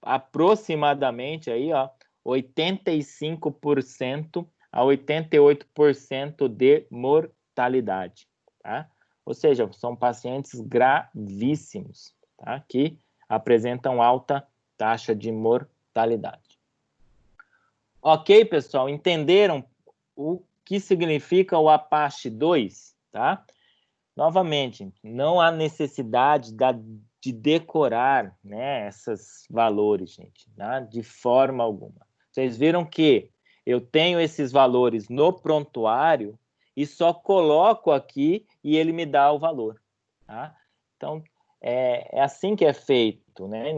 aproximadamente aí, ó, 85% a 88% de mortalidade, tá? Ou seja, são pacientes gravíssimos, tá? Que apresentam alta taxa de mortalidade. Ok, pessoal? Entenderam o que significa o Apache 2, tá? Novamente, não há necessidade de decorar, né, esses valores, gente, tá? De forma alguma. Vocês viram que eu tenho esses valores no prontuário e só coloco aqui e ele me dá o valor, tá? Então, é assim que é feito, né?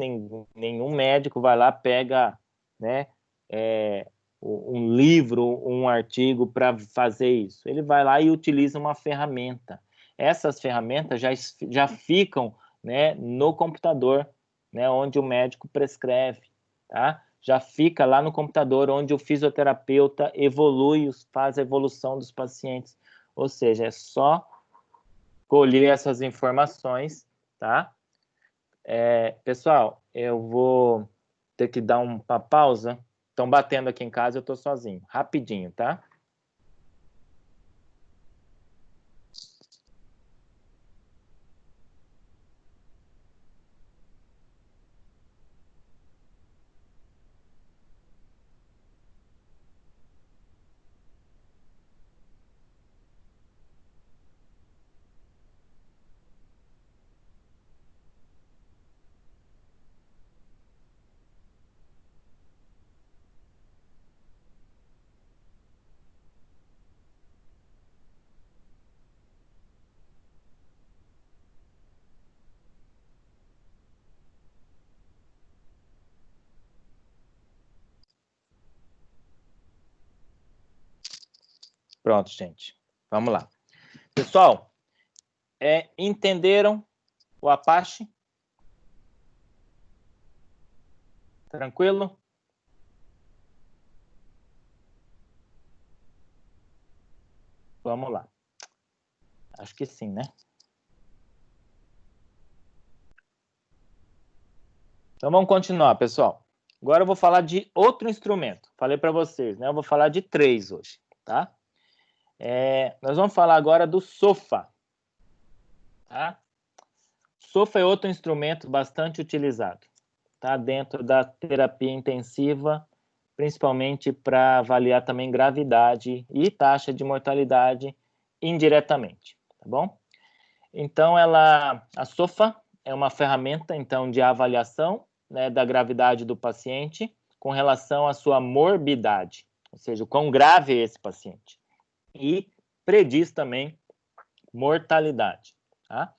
Nenhum médico vai lá, pega, né, um livro, um artigo para fazer isso. Ele vai lá e utiliza uma ferramenta. Essas ferramentas já ficam, né, no computador, né, onde o médico prescreve, tá? Já fica lá no computador onde o fisioterapeuta faz a evolução dos pacientes. Ou seja, é só colher essas informações, tá? Pessoal, eu vou ter que dar uma pausa. Estão batendo aqui em casa, eu estou sozinho. Rapidinho, tá? Pronto, gente. Vamos lá. Pessoal, entenderam o Apache? Tranquilo? Vamos lá. Acho que sim, né? Então vamos continuar, pessoal. Agora eu vou falar de outro instrumento. Falei para vocês, né? Eu vou falar de 3 hoje, tá? Nós vamos falar agora do SOFA, tá? SOFA é outro instrumento bastante utilizado, tá? Dentro da terapia intensiva, principalmente para avaliar também gravidade e taxa de mortalidade indiretamente, tá bom? Então, a SOFA é uma ferramenta, então, de avaliação, né, da gravidade do paciente com relação à sua morbidade, ou seja, o quão grave é esse paciente. E prediz também mortalidade, tá?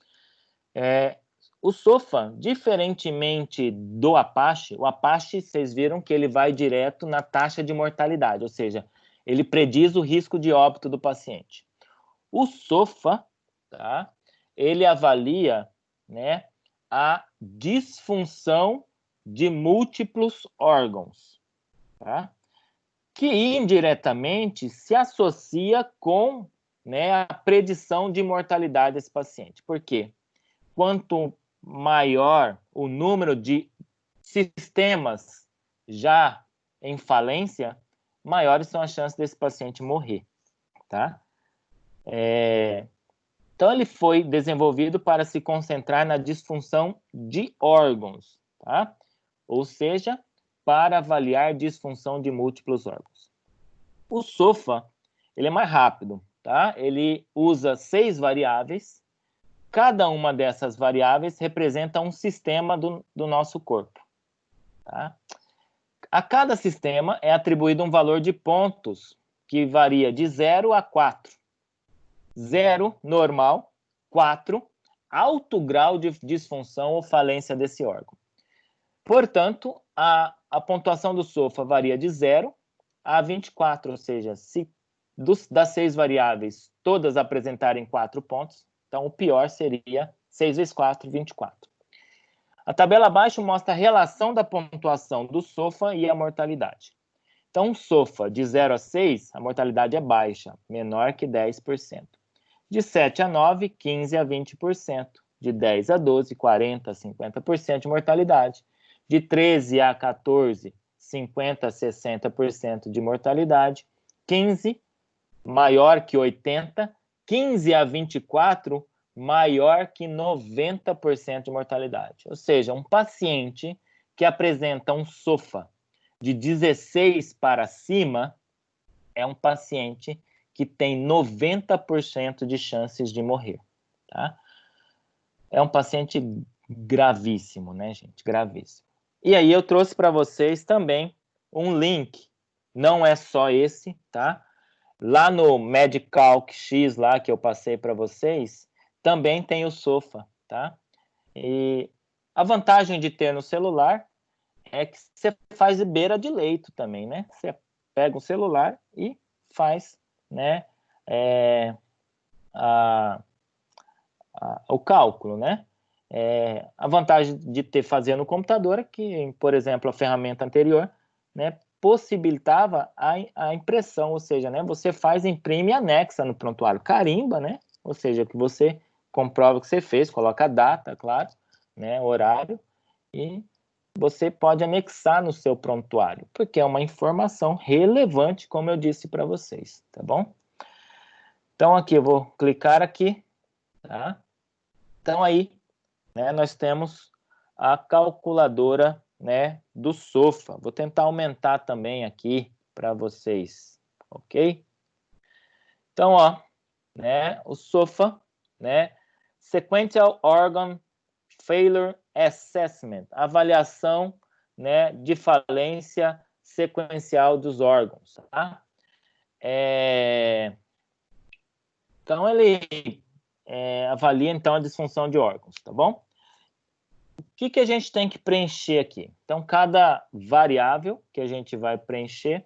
o SOFA, diferentemente do Apache, o Apache, vocês viram que ele vai direto na taxa de mortalidade, ou seja, ele prediz o risco de óbito do paciente. O SOFA, tá? Ele avalia, né, a disfunção de múltiplos órgãos, tá? Que indiretamente se associa com, né, a predição de mortalidade desse paciente. Por quê? Quanto maior o número de sistemas já em falência, maiores são as chances desse paciente morrer, tá? Então, ele foi desenvolvido para se concentrar na disfunção de órgãos, tá? Ou seja, para avaliar disfunção de múltiplos órgãos. O SOFA, ele é mais rápido, tá? Ele usa 6 variáveis. Cada uma dessas variáveis representa um sistema do nosso corpo, tá? A cada sistema é atribuído um valor de pontos que varia de 0 a 4. 0, normal. 4, alto grau de disfunção ou falência desse órgão. Portanto, a pontuação do SOFA varia de 0 a 24, ou seja, se das 6 variáveis todas apresentarem 4 pontos, então o pior seria 6 vezes 4, 24. A tabela abaixo mostra a relação da pontuação do SOFA e a mortalidade. Então, o SOFA de 0 a 6, a mortalidade é baixa, menor que 10%. De 7 a 9, 15 a 20%. De 10 a 12, 40 a 50% de mortalidade. De 13 a 14, 50 a 60% de mortalidade. 15, maior que 80. 15 a 24, maior que 90% de mortalidade. Ou seja, um paciente que apresenta um SOFA de 16 para cima é um paciente que tem 90% de chances de morrer, tá? É um paciente gravíssimo, né, gente? Gravíssimo. E aí eu trouxe para vocês também um link, não é só esse, tá? Lá no Medicalc X, lá que eu passei para vocês, também tem o SOFA, tá? E a vantagem de ter no celular é que você faz beira de leito também, né? Você pega o celular e faz, né, o cálculo, né? A vantagem de fazer no computador é que, por exemplo, a ferramenta anterior, né, possibilitava a impressão, ou seja, né, você faz, imprime e anexa no prontuário, carimba, né? Ou seja, que você comprova o que você fez, coloca a data, claro, né, horário, e você pode anexar no seu prontuário, porque é uma informação relevante, como eu disse para vocês, tá bom? Então, aqui, eu vou clicar aqui, tá? Então, aí, né, nós temos a calculadora, né, do SOFA. Vou tentar aumentar também aqui para vocês, ok? Então, ó, né, o SOFA, né, Sequential Organ Failure Assessment, avaliação, né, de falência sequencial dos órgãos, tá? Então, ele avalia, então, a disfunção de órgãos, tá bom? O que a gente tem que preencher aqui? Então, cada variável que a gente vai preencher,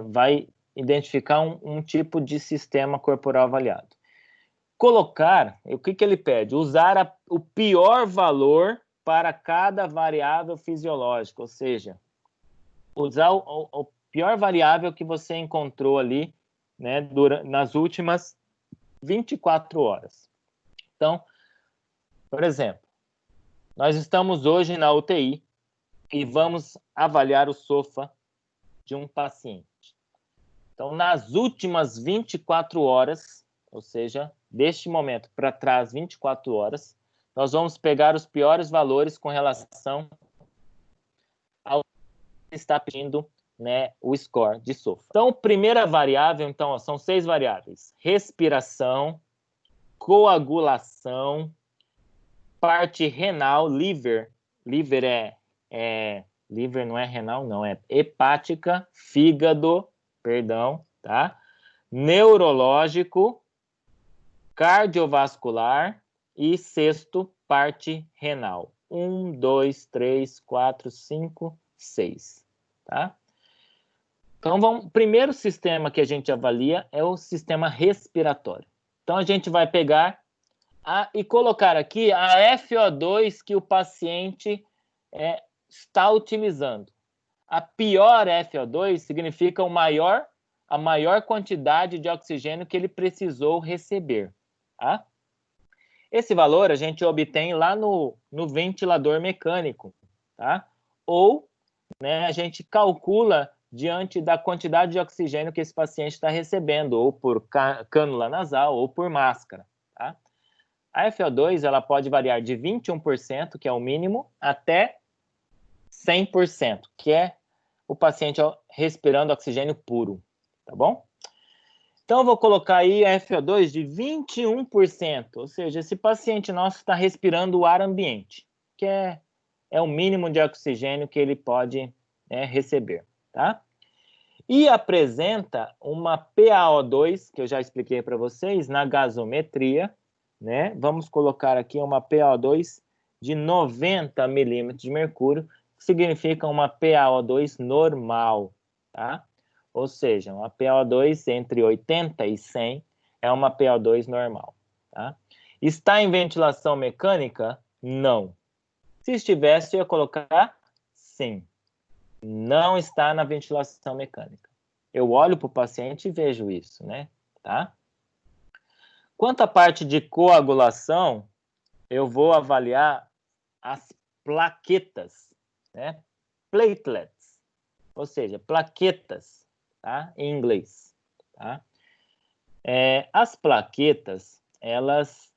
vai identificar um tipo de sistema corporal avaliado. Colocar, o que ele pede? Usar o pior valor para cada variável fisiológica, ou seja, usar o pior variável que você encontrou ali, né, nas últimas 24 horas. Então, por exemplo, nós estamos hoje na UTI e vamos avaliar o SOFA de um paciente. Então, nas últimas 24 horas, ou seja, deste momento para trás, 24 horas, nós vamos pegar os piores valores com relação ao que está pedindo, né, o score de SOFA. Então, primeira variável, então, ó, são 6 variáveis: respiração, coagulação, parte renal, liver liver não é renal, não, é hepática, fígado, perdão, tá? Neurológico, cardiovascular e sexto, parte renal. 1, 2, 3, 4, 5, 6, tá? Então, o primeiro sistema que a gente avalia é o sistema respiratório. Então, a gente vai pegar e colocar aqui a FO2 que o paciente está utilizando. A pior FO2 significa a maior quantidade de oxigênio que ele precisou receber. Tá? Esse valor a gente obtém lá no ventilador mecânico. Tá? Ou a gente calcula diante da quantidade de oxigênio que esse paciente está recebendo, ou por cânula nasal, ou por máscara. Tá? A FO2 ela pode variar de 21%, que é o mínimo, até 100%, que é o paciente respirando oxigênio puro, tá bom? Então, eu vou colocar aí a FO2 de 21%, ou seja, esse paciente nosso está respirando o ar ambiente, que é o mínimo de oxigênio que ele pode receber, tá? E apresenta uma PaO2, que eu já expliquei para vocês, na gasometria, né? Vamos colocar aqui uma PaO2 de 90 milímetros de mercúrio, que significa uma PaO2 normal, tá? Ou seja, uma PaO2 entre 80 e 100 é uma PaO2 normal, tá? Está em ventilação mecânica? Não. Se estivesse, eu ia colocar sim. Não está na ventilação mecânica. Eu olho para o paciente e vejo isso, né? Tá? Quanto à parte de coagulação, eu vou avaliar as plaquetas, né? Platelets, ou seja, plaquetas, tá? Em inglês, tá? As plaquetas, elas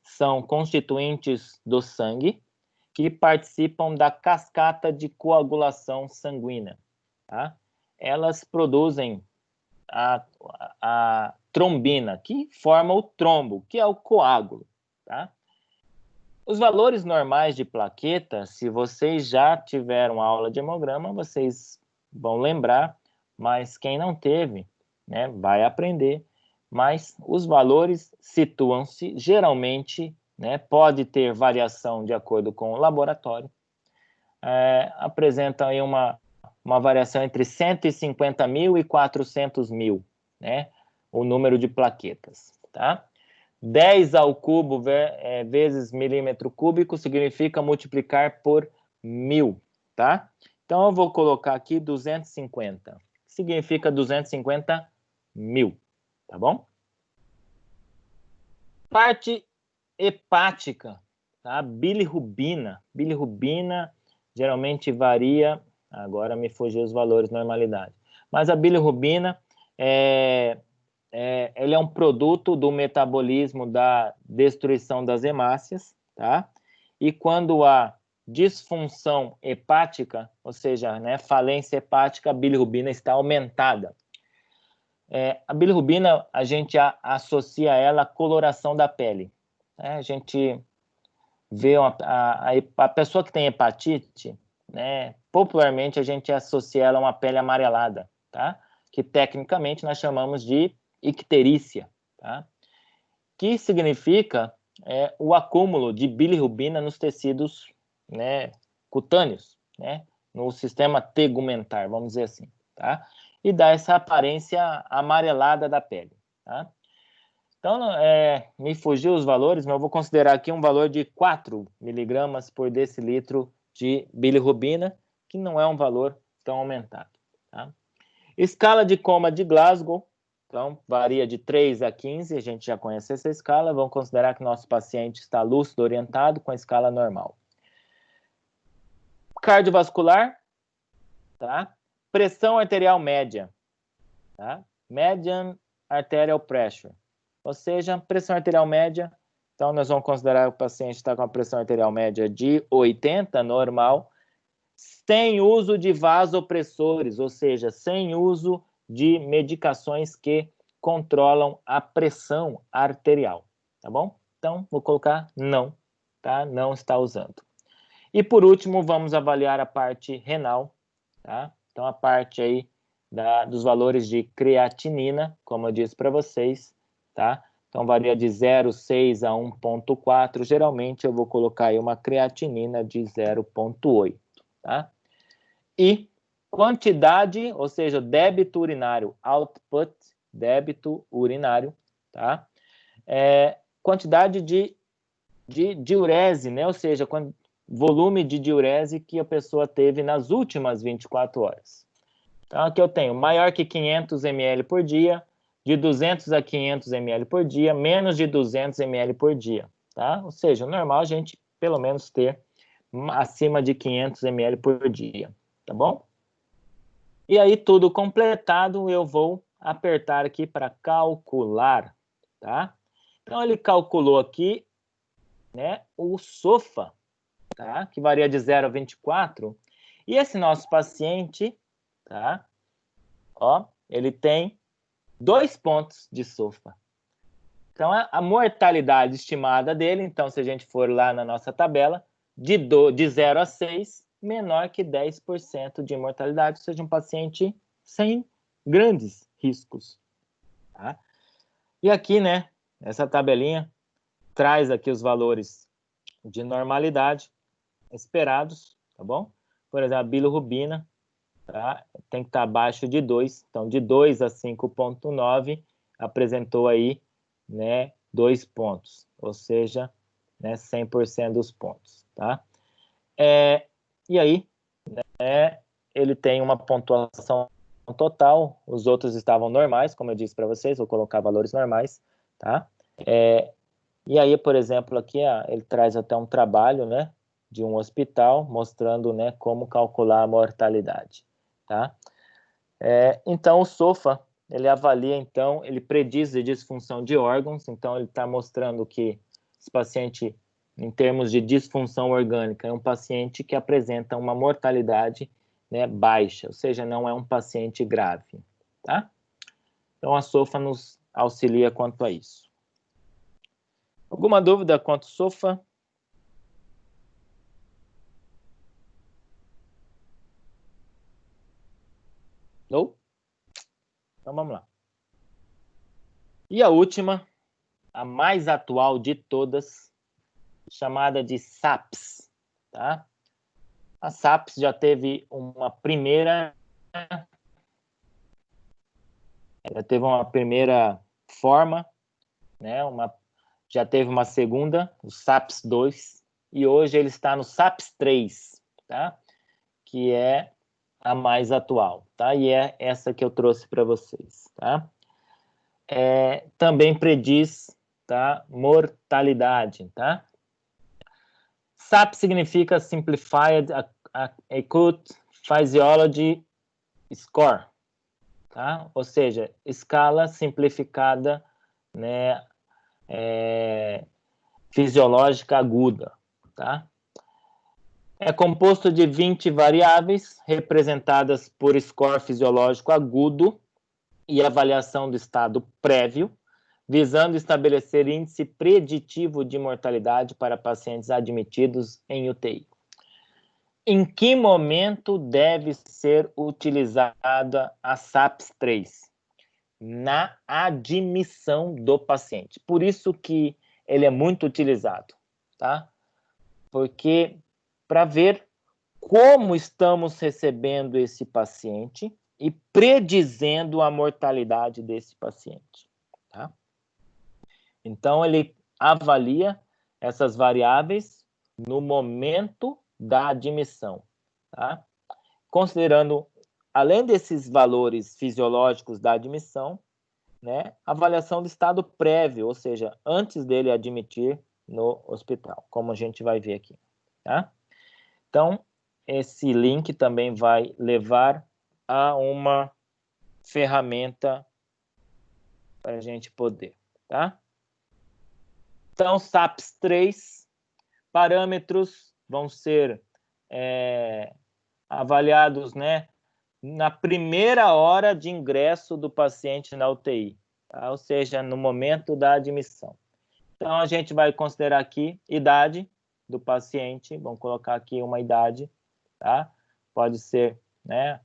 são constituintes do sangue que participam da cascata de coagulação sanguínea, tá? Elas produzem a trombina, que forma o trombo, que é o coágulo, tá? Os valores normais de plaqueta, se vocês já tiveram aula de hemograma, vocês vão lembrar, mas quem não teve, né, vai aprender. Mas os valores situam-se geralmente, né, pode ter variação de acordo com o laboratório, apresentam aí uma variação entre 150 mil e 400 mil, né, o número de plaquetas, tá? 10 ao cubo vezes milímetro cúbico significa multiplicar por 1000, tá? Então, eu vou colocar aqui 250, significa 250 mil, tá bom? Parte hepática, tá? Bilirrubina. Bilirrubina geralmente varia, agora me fugiu os valores normalidade, mas a bilirrubina ele é um produto do metabolismo da destruição das hemácias, tá? E quando há disfunção hepática, ou seja, né, falência hepática, a bilirrubina está aumentada. A bilirrubina, a gente associa ela à coloração da pele. Né? A gente vê a pessoa que tem hepatite, né, popularmente a gente associa ela a uma pele amarelada, tá? Que tecnicamente nós chamamos de icterícia, tá? Que significa o acúmulo de bilirrubina nos tecidos, né, cutâneos, né, no sistema tegumentar, vamos dizer assim, tá? E dá essa aparência amarelada da pele, tá? Então, me fugiu os valores, mas eu vou considerar aqui um valor de 4 miligramas por decilitro de bilirrubina, que não é um valor tão aumentado, tá? Escala de coma de Glasgow, então, varia de 3 a 15, a gente já conhece essa escala, vamos considerar que nosso paciente está lúcido, orientado, com a escala normal. Cardiovascular, tá? Pressão arterial média, tá? Median arterial pressure, ou seja, pressão arterial média, então nós vamos considerar que o paciente está com a pressão arterial média de 80, normal, sem uso de vasopressores, ou seja, sem uso de medicações que controlam a pressão arterial, tá bom? Então, vou colocar não, tá? Não está usando. E por último, vamos avaliar a parte renal, tá? Então, a parte aí dos valores de creatinina, como eu disse para vocês, tá? Então, varia de 0,6 a 1,4. Geralmente, eu vou colocar aí uma creatinina de 0,8, tá? E quantidade, ou seja, débito urinário, output, débito urinário, tá? Quantidade de diurese, né? Ou seja, volume de diurese que a pessoa teve nas últimas 24 horas. Então, aqui eu tenho maior que 500 ml por dia, de 200 a 500 ml por dia, menos de 200 ml por dia, tá? Ou seja, o normal é a gente, pelo menos, ter acima de 500 ml por dia, tá bom? E aí, tudo completado, eu vou apertar aqui para calcular, tá? Então, ele calculou aqui, né, o SOFA, tá? Que varia de 0 a 24. E esse nosso paciente, tá? Ó, ele tem 2 pontos de SOFA. Então, a mortalidade estimada dele, então, se a gente for lá na nossa tabela, de 0 a 6, menor que 10% de mortalidade, ou seja, um paciente sem grandes riscos. Tá? E aqui, né, essa tabelinha traz aqui os valores de normalidade esperados, tá bom? Por exemplo, a bilirrubina, tá? Tem que estar abaixo de 2, então de 2 a 5,9 apresentou aí, né, 2 pontos, ou seja, né, 100% dos pontos, tá? E aí, né, ele tem uma pontuação total, os outros estavam normais, como eu disse para vocês, vou colocar valores normais, tá? E aí, por exemplo, aqui ele traz até um trabalho, né, de um hospital, mostrando, né, como calcular a mortalidade, tá? Então, o SOFA, ele avalia, então, ele prediz a disfunção de órgãos, então ele está mostrando que esse paciente, em termos de disfunção orgânica, é um paciente que apresenta uma mortalidade, né, baixa, ou seja, não é um paciente grave, tá? Então, a SOFA nos auxilia quanto a isso. Alguma dúvida quanto ao SOFA? Não? Então, vamos lá. E a última, a mais atual de todas, chamada de SAPS, tá? A SAPS já teve uma primeira forma, né? Já teve uma segunda, o SAPS 2, e hoje ele está no SAPS 3, tá? Que é a mais atual, tá? E é essa que eu trouxe para vocês, tá? Também prediz, tá, mortalidade, tá? SAP significa Simplified Acute Physiology Score, tá? Ou seja, escala simplificada, né, fisiológica aguda, tá? É composto de 20 variáveis representadas por score fisiológico agudo e avaliação do estado prévio, visando estabelecer índice preditivo de mortalidade para pacientes admitidos em UTI. Em que momento deve ser utilizada a SAPS-3? Na admissão do paciente. Por isso que ele é muito utilizado, tá? Porque para ver como estamos recebendo esse paciente e predizendo a mortalidade desse paciente, tá? Então, ele avalia essas variáveis no momento da admissão, tá? Considerando, além desses valores fisiológicos da admissão, né, avaliação do estado prévio, ou seja, antes dele admitir no hospital, como a gente vai ver aqui, tá? Então, esse link também vai levar a uma ferramenta para a gente poder, tá? Então, SAPS 3, parâmetros vão ser avaliados, né, na primeira hora de ingresso do paciente na UTI, tá? Ou seja, no momento da admissão. Então, a gente vai considerar aqui idade do paciente, vamos colocar aqui uma idade, tá? Pode ser, né,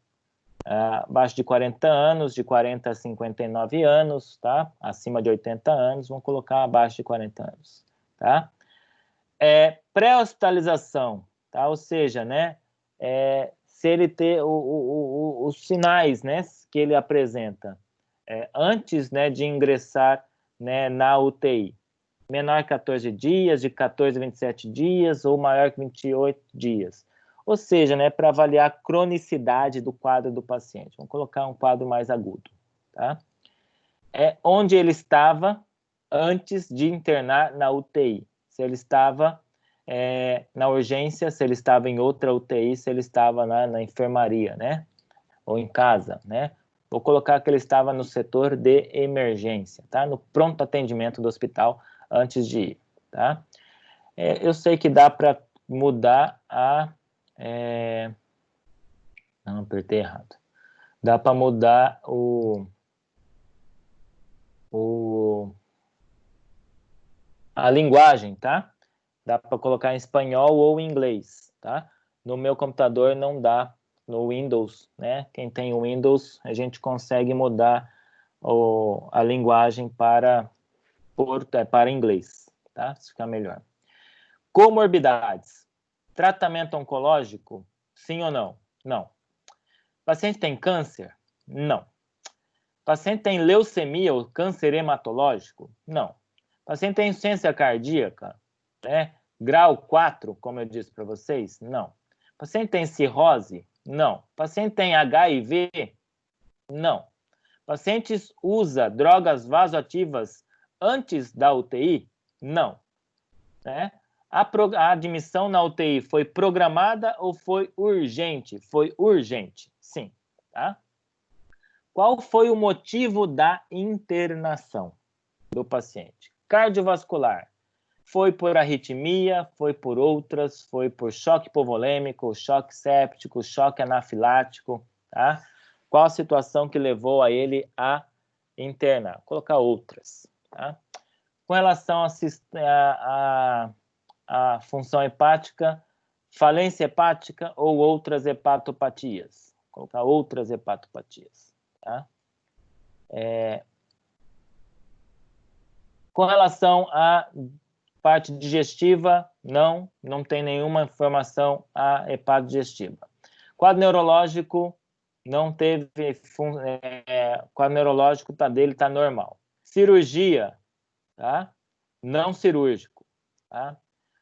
Abaixo de 40 anos, de 40 a 59 anos, tá? Acima de 80 anos, vamos colocar abaixo de 40 anos, tá? Pré-hospitalização, tá? Ou seja, né? Se ele ter os sinais, né, que ele apresenta antes, né, de ingressar, né, na UTI. Menor que 14 dias, de 14 a 27 dias ou maior que 28 dias. Ou seja, né, para avaliar a cronicidade do quadro do paciente. Vamos colocar um quadro mais agudo, tá? Onde ele estava antes de internar na UTI. Se ele estava na urgência, se ele estava em outra UTI, se ele estava na enfermaria, né? Ou em casa, né? Vou colocar que ele estava no setor de emergência, tá? No pronto atendimento do hospital antes de ir, tá? Eu sei que dá para mudar não, apertei errado. Dá para mudar a linguagem, tá? Dá para colocar em espanhol ou em inglês, tá? No meu computador não dá, no Windows, né? Quem tem o Windows, a gente consegue mudar a linguagem para inglês, tá? Isso fica melhor. Comorbidades. Tratamento oncológico? Sim ou não? Não. Paciente tem câncer? Não. Paciente tem leucemia ou câncer hematológico? Não. Paciente tem insuficiência cardíaca? Né? Grau 4, como eu disse para vocês? Não. Paciente tem cirrose? Não. Paciente tem HIV? Não. Pacientes usa drogas vasoativas antes da UTI? Não. Né? A admissão na UTI foi programada ou foi urgente? Foi urgente, sim. Tá? Qual foi o motivo da internação do paciente? Cardiovascular. Foi por arritmia, foi por outras, foi por choque hipovolêmico, choque séptico, choque anafilático, tá? Qual a situação que levou a ele a internar? Vou colocar outras, tá? Com relação à função hepática, falência hepática ou outras hepatopatias? Vou colocar outras hepatopatias, tá? Com relação à parte digestiva, não tem nenhuma informação a hepatodigestiva. Quadro neurológico, não teve, quadro neurológico dele está normal. Cirurgia, tá? Não cirúrgico, tá?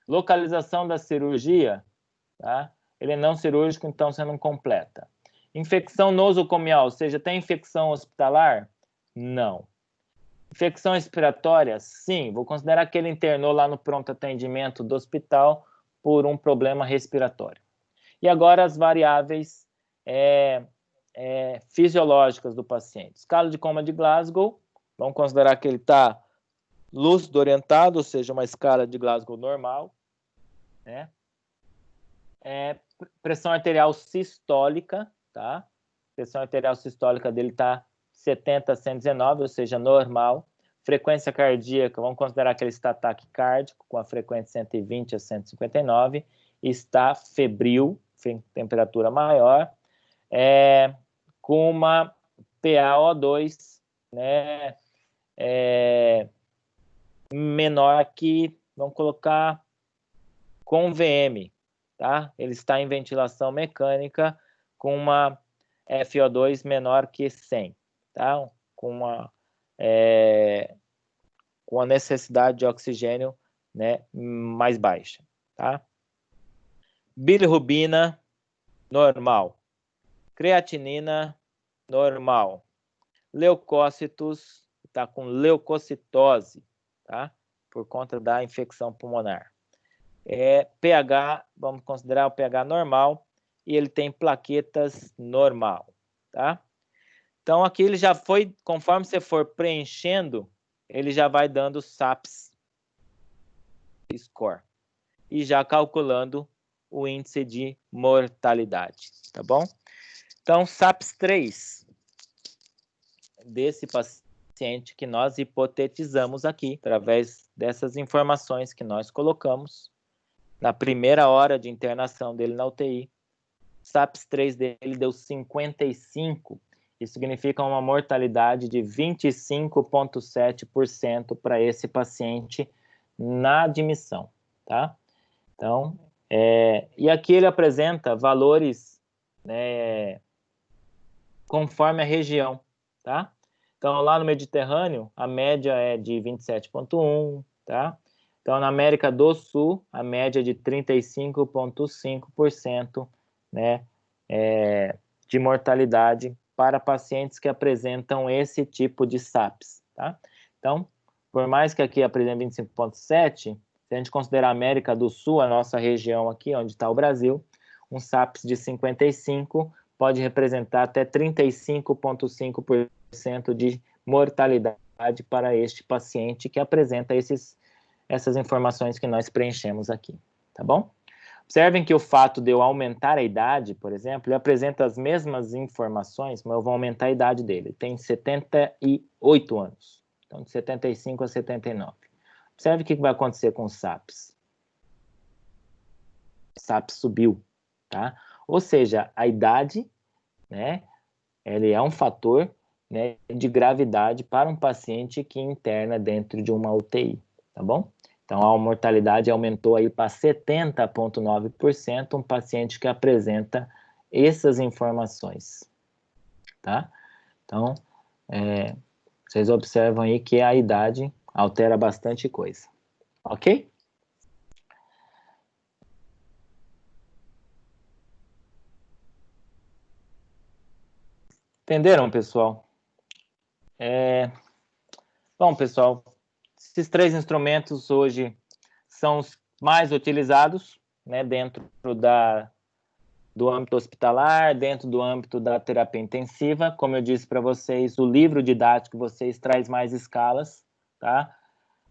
Localização da cirurgia, tá? Ele é não cirúrgico, então você não completa. Infecção nosocomial, ou seja, tem infecção hospitalar? Não. Infecção respiratória? Sim, vou considerar que ele internou lá no pronto atendimento do hospital por um problema respiratório. E agora as variáveis fisiológicas do paciente. Escala de coma de Glasgow, vamos considerar que ele está lúcido orientado, ou seja, uma escala de Glasgow normal. Né? Pressão arterial sistólica, tá? Pressão arterial sistólica dele está 70 a 119, ou seja, normal. Frequência cardíaca, vamos considerar que ele está taquicárdico, com a frequência 120 a 159, está febril, temperatura maior, com uma PaO2, né, menor que, vamos colocar, com VM, tá? Ele está em ventilação mecânica com uma FO2 menor que 100, tá? Com a necessidade de oxigênio, né, mais baixa, tá? Bilirrubina, normal. Creatinina, normal. Leucócitos, está com leucocitose, tá? Por conta da infecção pulmonar. pH, vamos considerar o pH normal, e ele tem plaquetas normal, tá? Então, aqui ele já foi, conforme você for preenchendo, ele já vai dando SAPS score e já calculando o índice de mortalidade, tá bom? Então, SAPS 3 desse paciente que nós hipotetizamos aqui, através dessas informações que nós colocamos na primeira hora de internação dele na UTI, SAPS-3 dele deu 55, isso significa uma mortalidade de 25,7% para esse paciente na admissão, tá? Então, e aqui ele apresenta valores, né, conforme a região, tá? Então, lá no Mediterrâneo, a média é de 27,1, tá? Então, na América do Sul, a média é de 35,5%, né, de mortalidade para pacientes que apresentam esse tipo de SAPS, tá? Então, por mais que aqui apresente 25,7, se a gente considerar a América do Sul, a nossa região aqui, onde está o Brasil, um SAPS de 55 pode representar até 35,5% de mortalidade para este paciente que apresenta essas informações que nós preenchemos aqui, tá bom? Observem que o fato de eu aumentar a idade, por exemplo, ele apresenta as mesmas informações, mas eu vou aumentar a idade dele. Ele tem 78 anos, então de 75 a 79. Observe o que vai acontecer com o SAPS. O SAPS subiu, tá? Ou seja, a idade, né, ele é um fator, né, de gravidade para um paciente que interna dentro de uma UTI, tá bom? Então, a mortalidade aumentou aí para 70,9%, um paciente que apresenta essas informações, tá? Então, vocês observam aí que a idade altera bastante coisa, ok? Entenderam, pessoal? Bom, pessoal, esses 3 instrumentos hoje são os mais utilizados, né, dentro do âmbito hospitalar, dentro do âmbito da terapia intensiva. Como eu disse para vocês, o livro didático de vocês traz mais escalas, tá?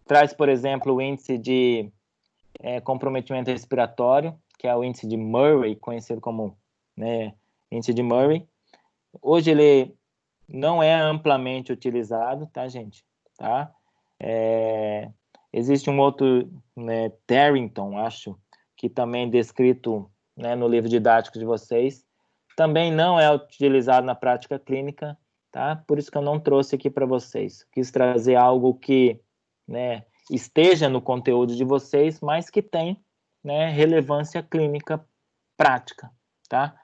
Traz, por exemplo, o índice de comprometimento respiratório, que é o índice de Murray, conhecido como, né, índice de Murray. Hoje ele não é amplamente utilizado, tá, gente? Tá? Existe um outro, né, Terrington, acho, que também é descrito, né, no livro didático de vocês. Também não é utilizado na prática clínica, tá? Por isso que eu não trouxe aqui para vocês. Quis trazer algo que, né, esteja no conteúdo de vocês, mas que tem, né, relevância clínica prática, tá?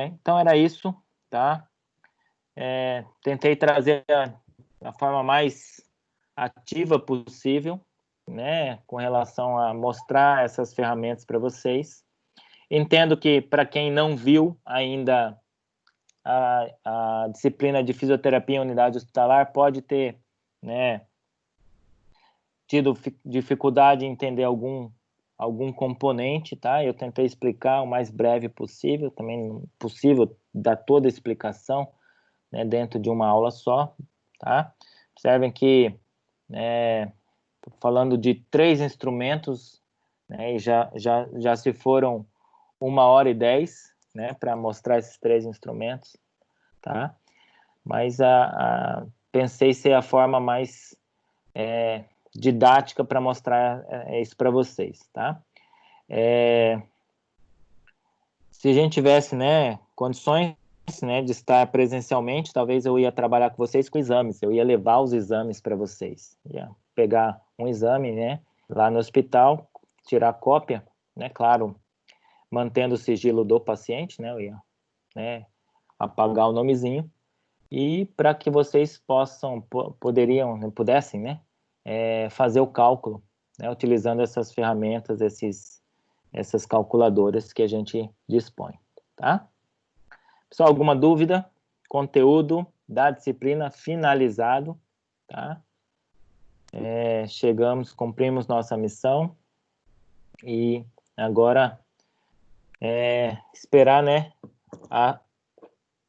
Então era isso, tá? Tentei trazer da forma mais ativa possível, né, com relação a mostrar essas ferramentas para vocês. Entendo que para quem não viu ainda a disciplina de fisioterapia em unidade hospitalar pode ter, né, tido dificuldade em entender algum componente, tá? Eu tentei explicar o mais breve possível, também possível dar toda a explicação, né, dentro de uma aula só, tá? Observem que tô falando de 3 instrumentos, né, e já se foram 1h10, né, para mostrar esses 3 instrumentos, tá? Mas pensei ser a forma mais didática para mostrar isso para vocês, tá? Se a gente tivesse, né, condições, né, de estar presencialmente, talvez eu ia trabalhar com vocês com exames, eu ia levar os exames para vocês, ia pegar um exame, né, lá no hospital, tirar cópia, né, claro, mantendo o sigilo do paciente, né, eu ia, né, apagar o nomezinho, e para que vocês pudessem, né, fazer o cálculo, né, utilizando essas ferramentas, essas calculadoras que a gente dispõe, tá? Pessoal, alguma dúvida? Conteúdo da disciplina finalizado, tá? Cumprimos nossa missão e agora esperar, né,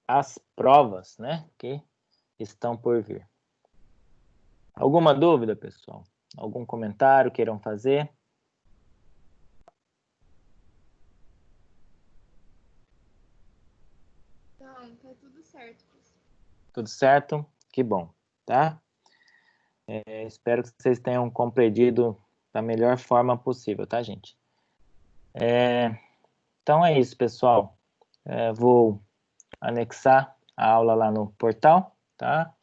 as provas, né, que estão por vir. Alguma dúvida, pessoal? Algum comentário queiram fazer? Não, tá tudo certo. Tudo certo? Que bom, tá? Espero que vocês tenham compreendido da melhor forma possível, tá, gente? Então é isso, pessoal. Vou anexar a aula lá no portal, tá?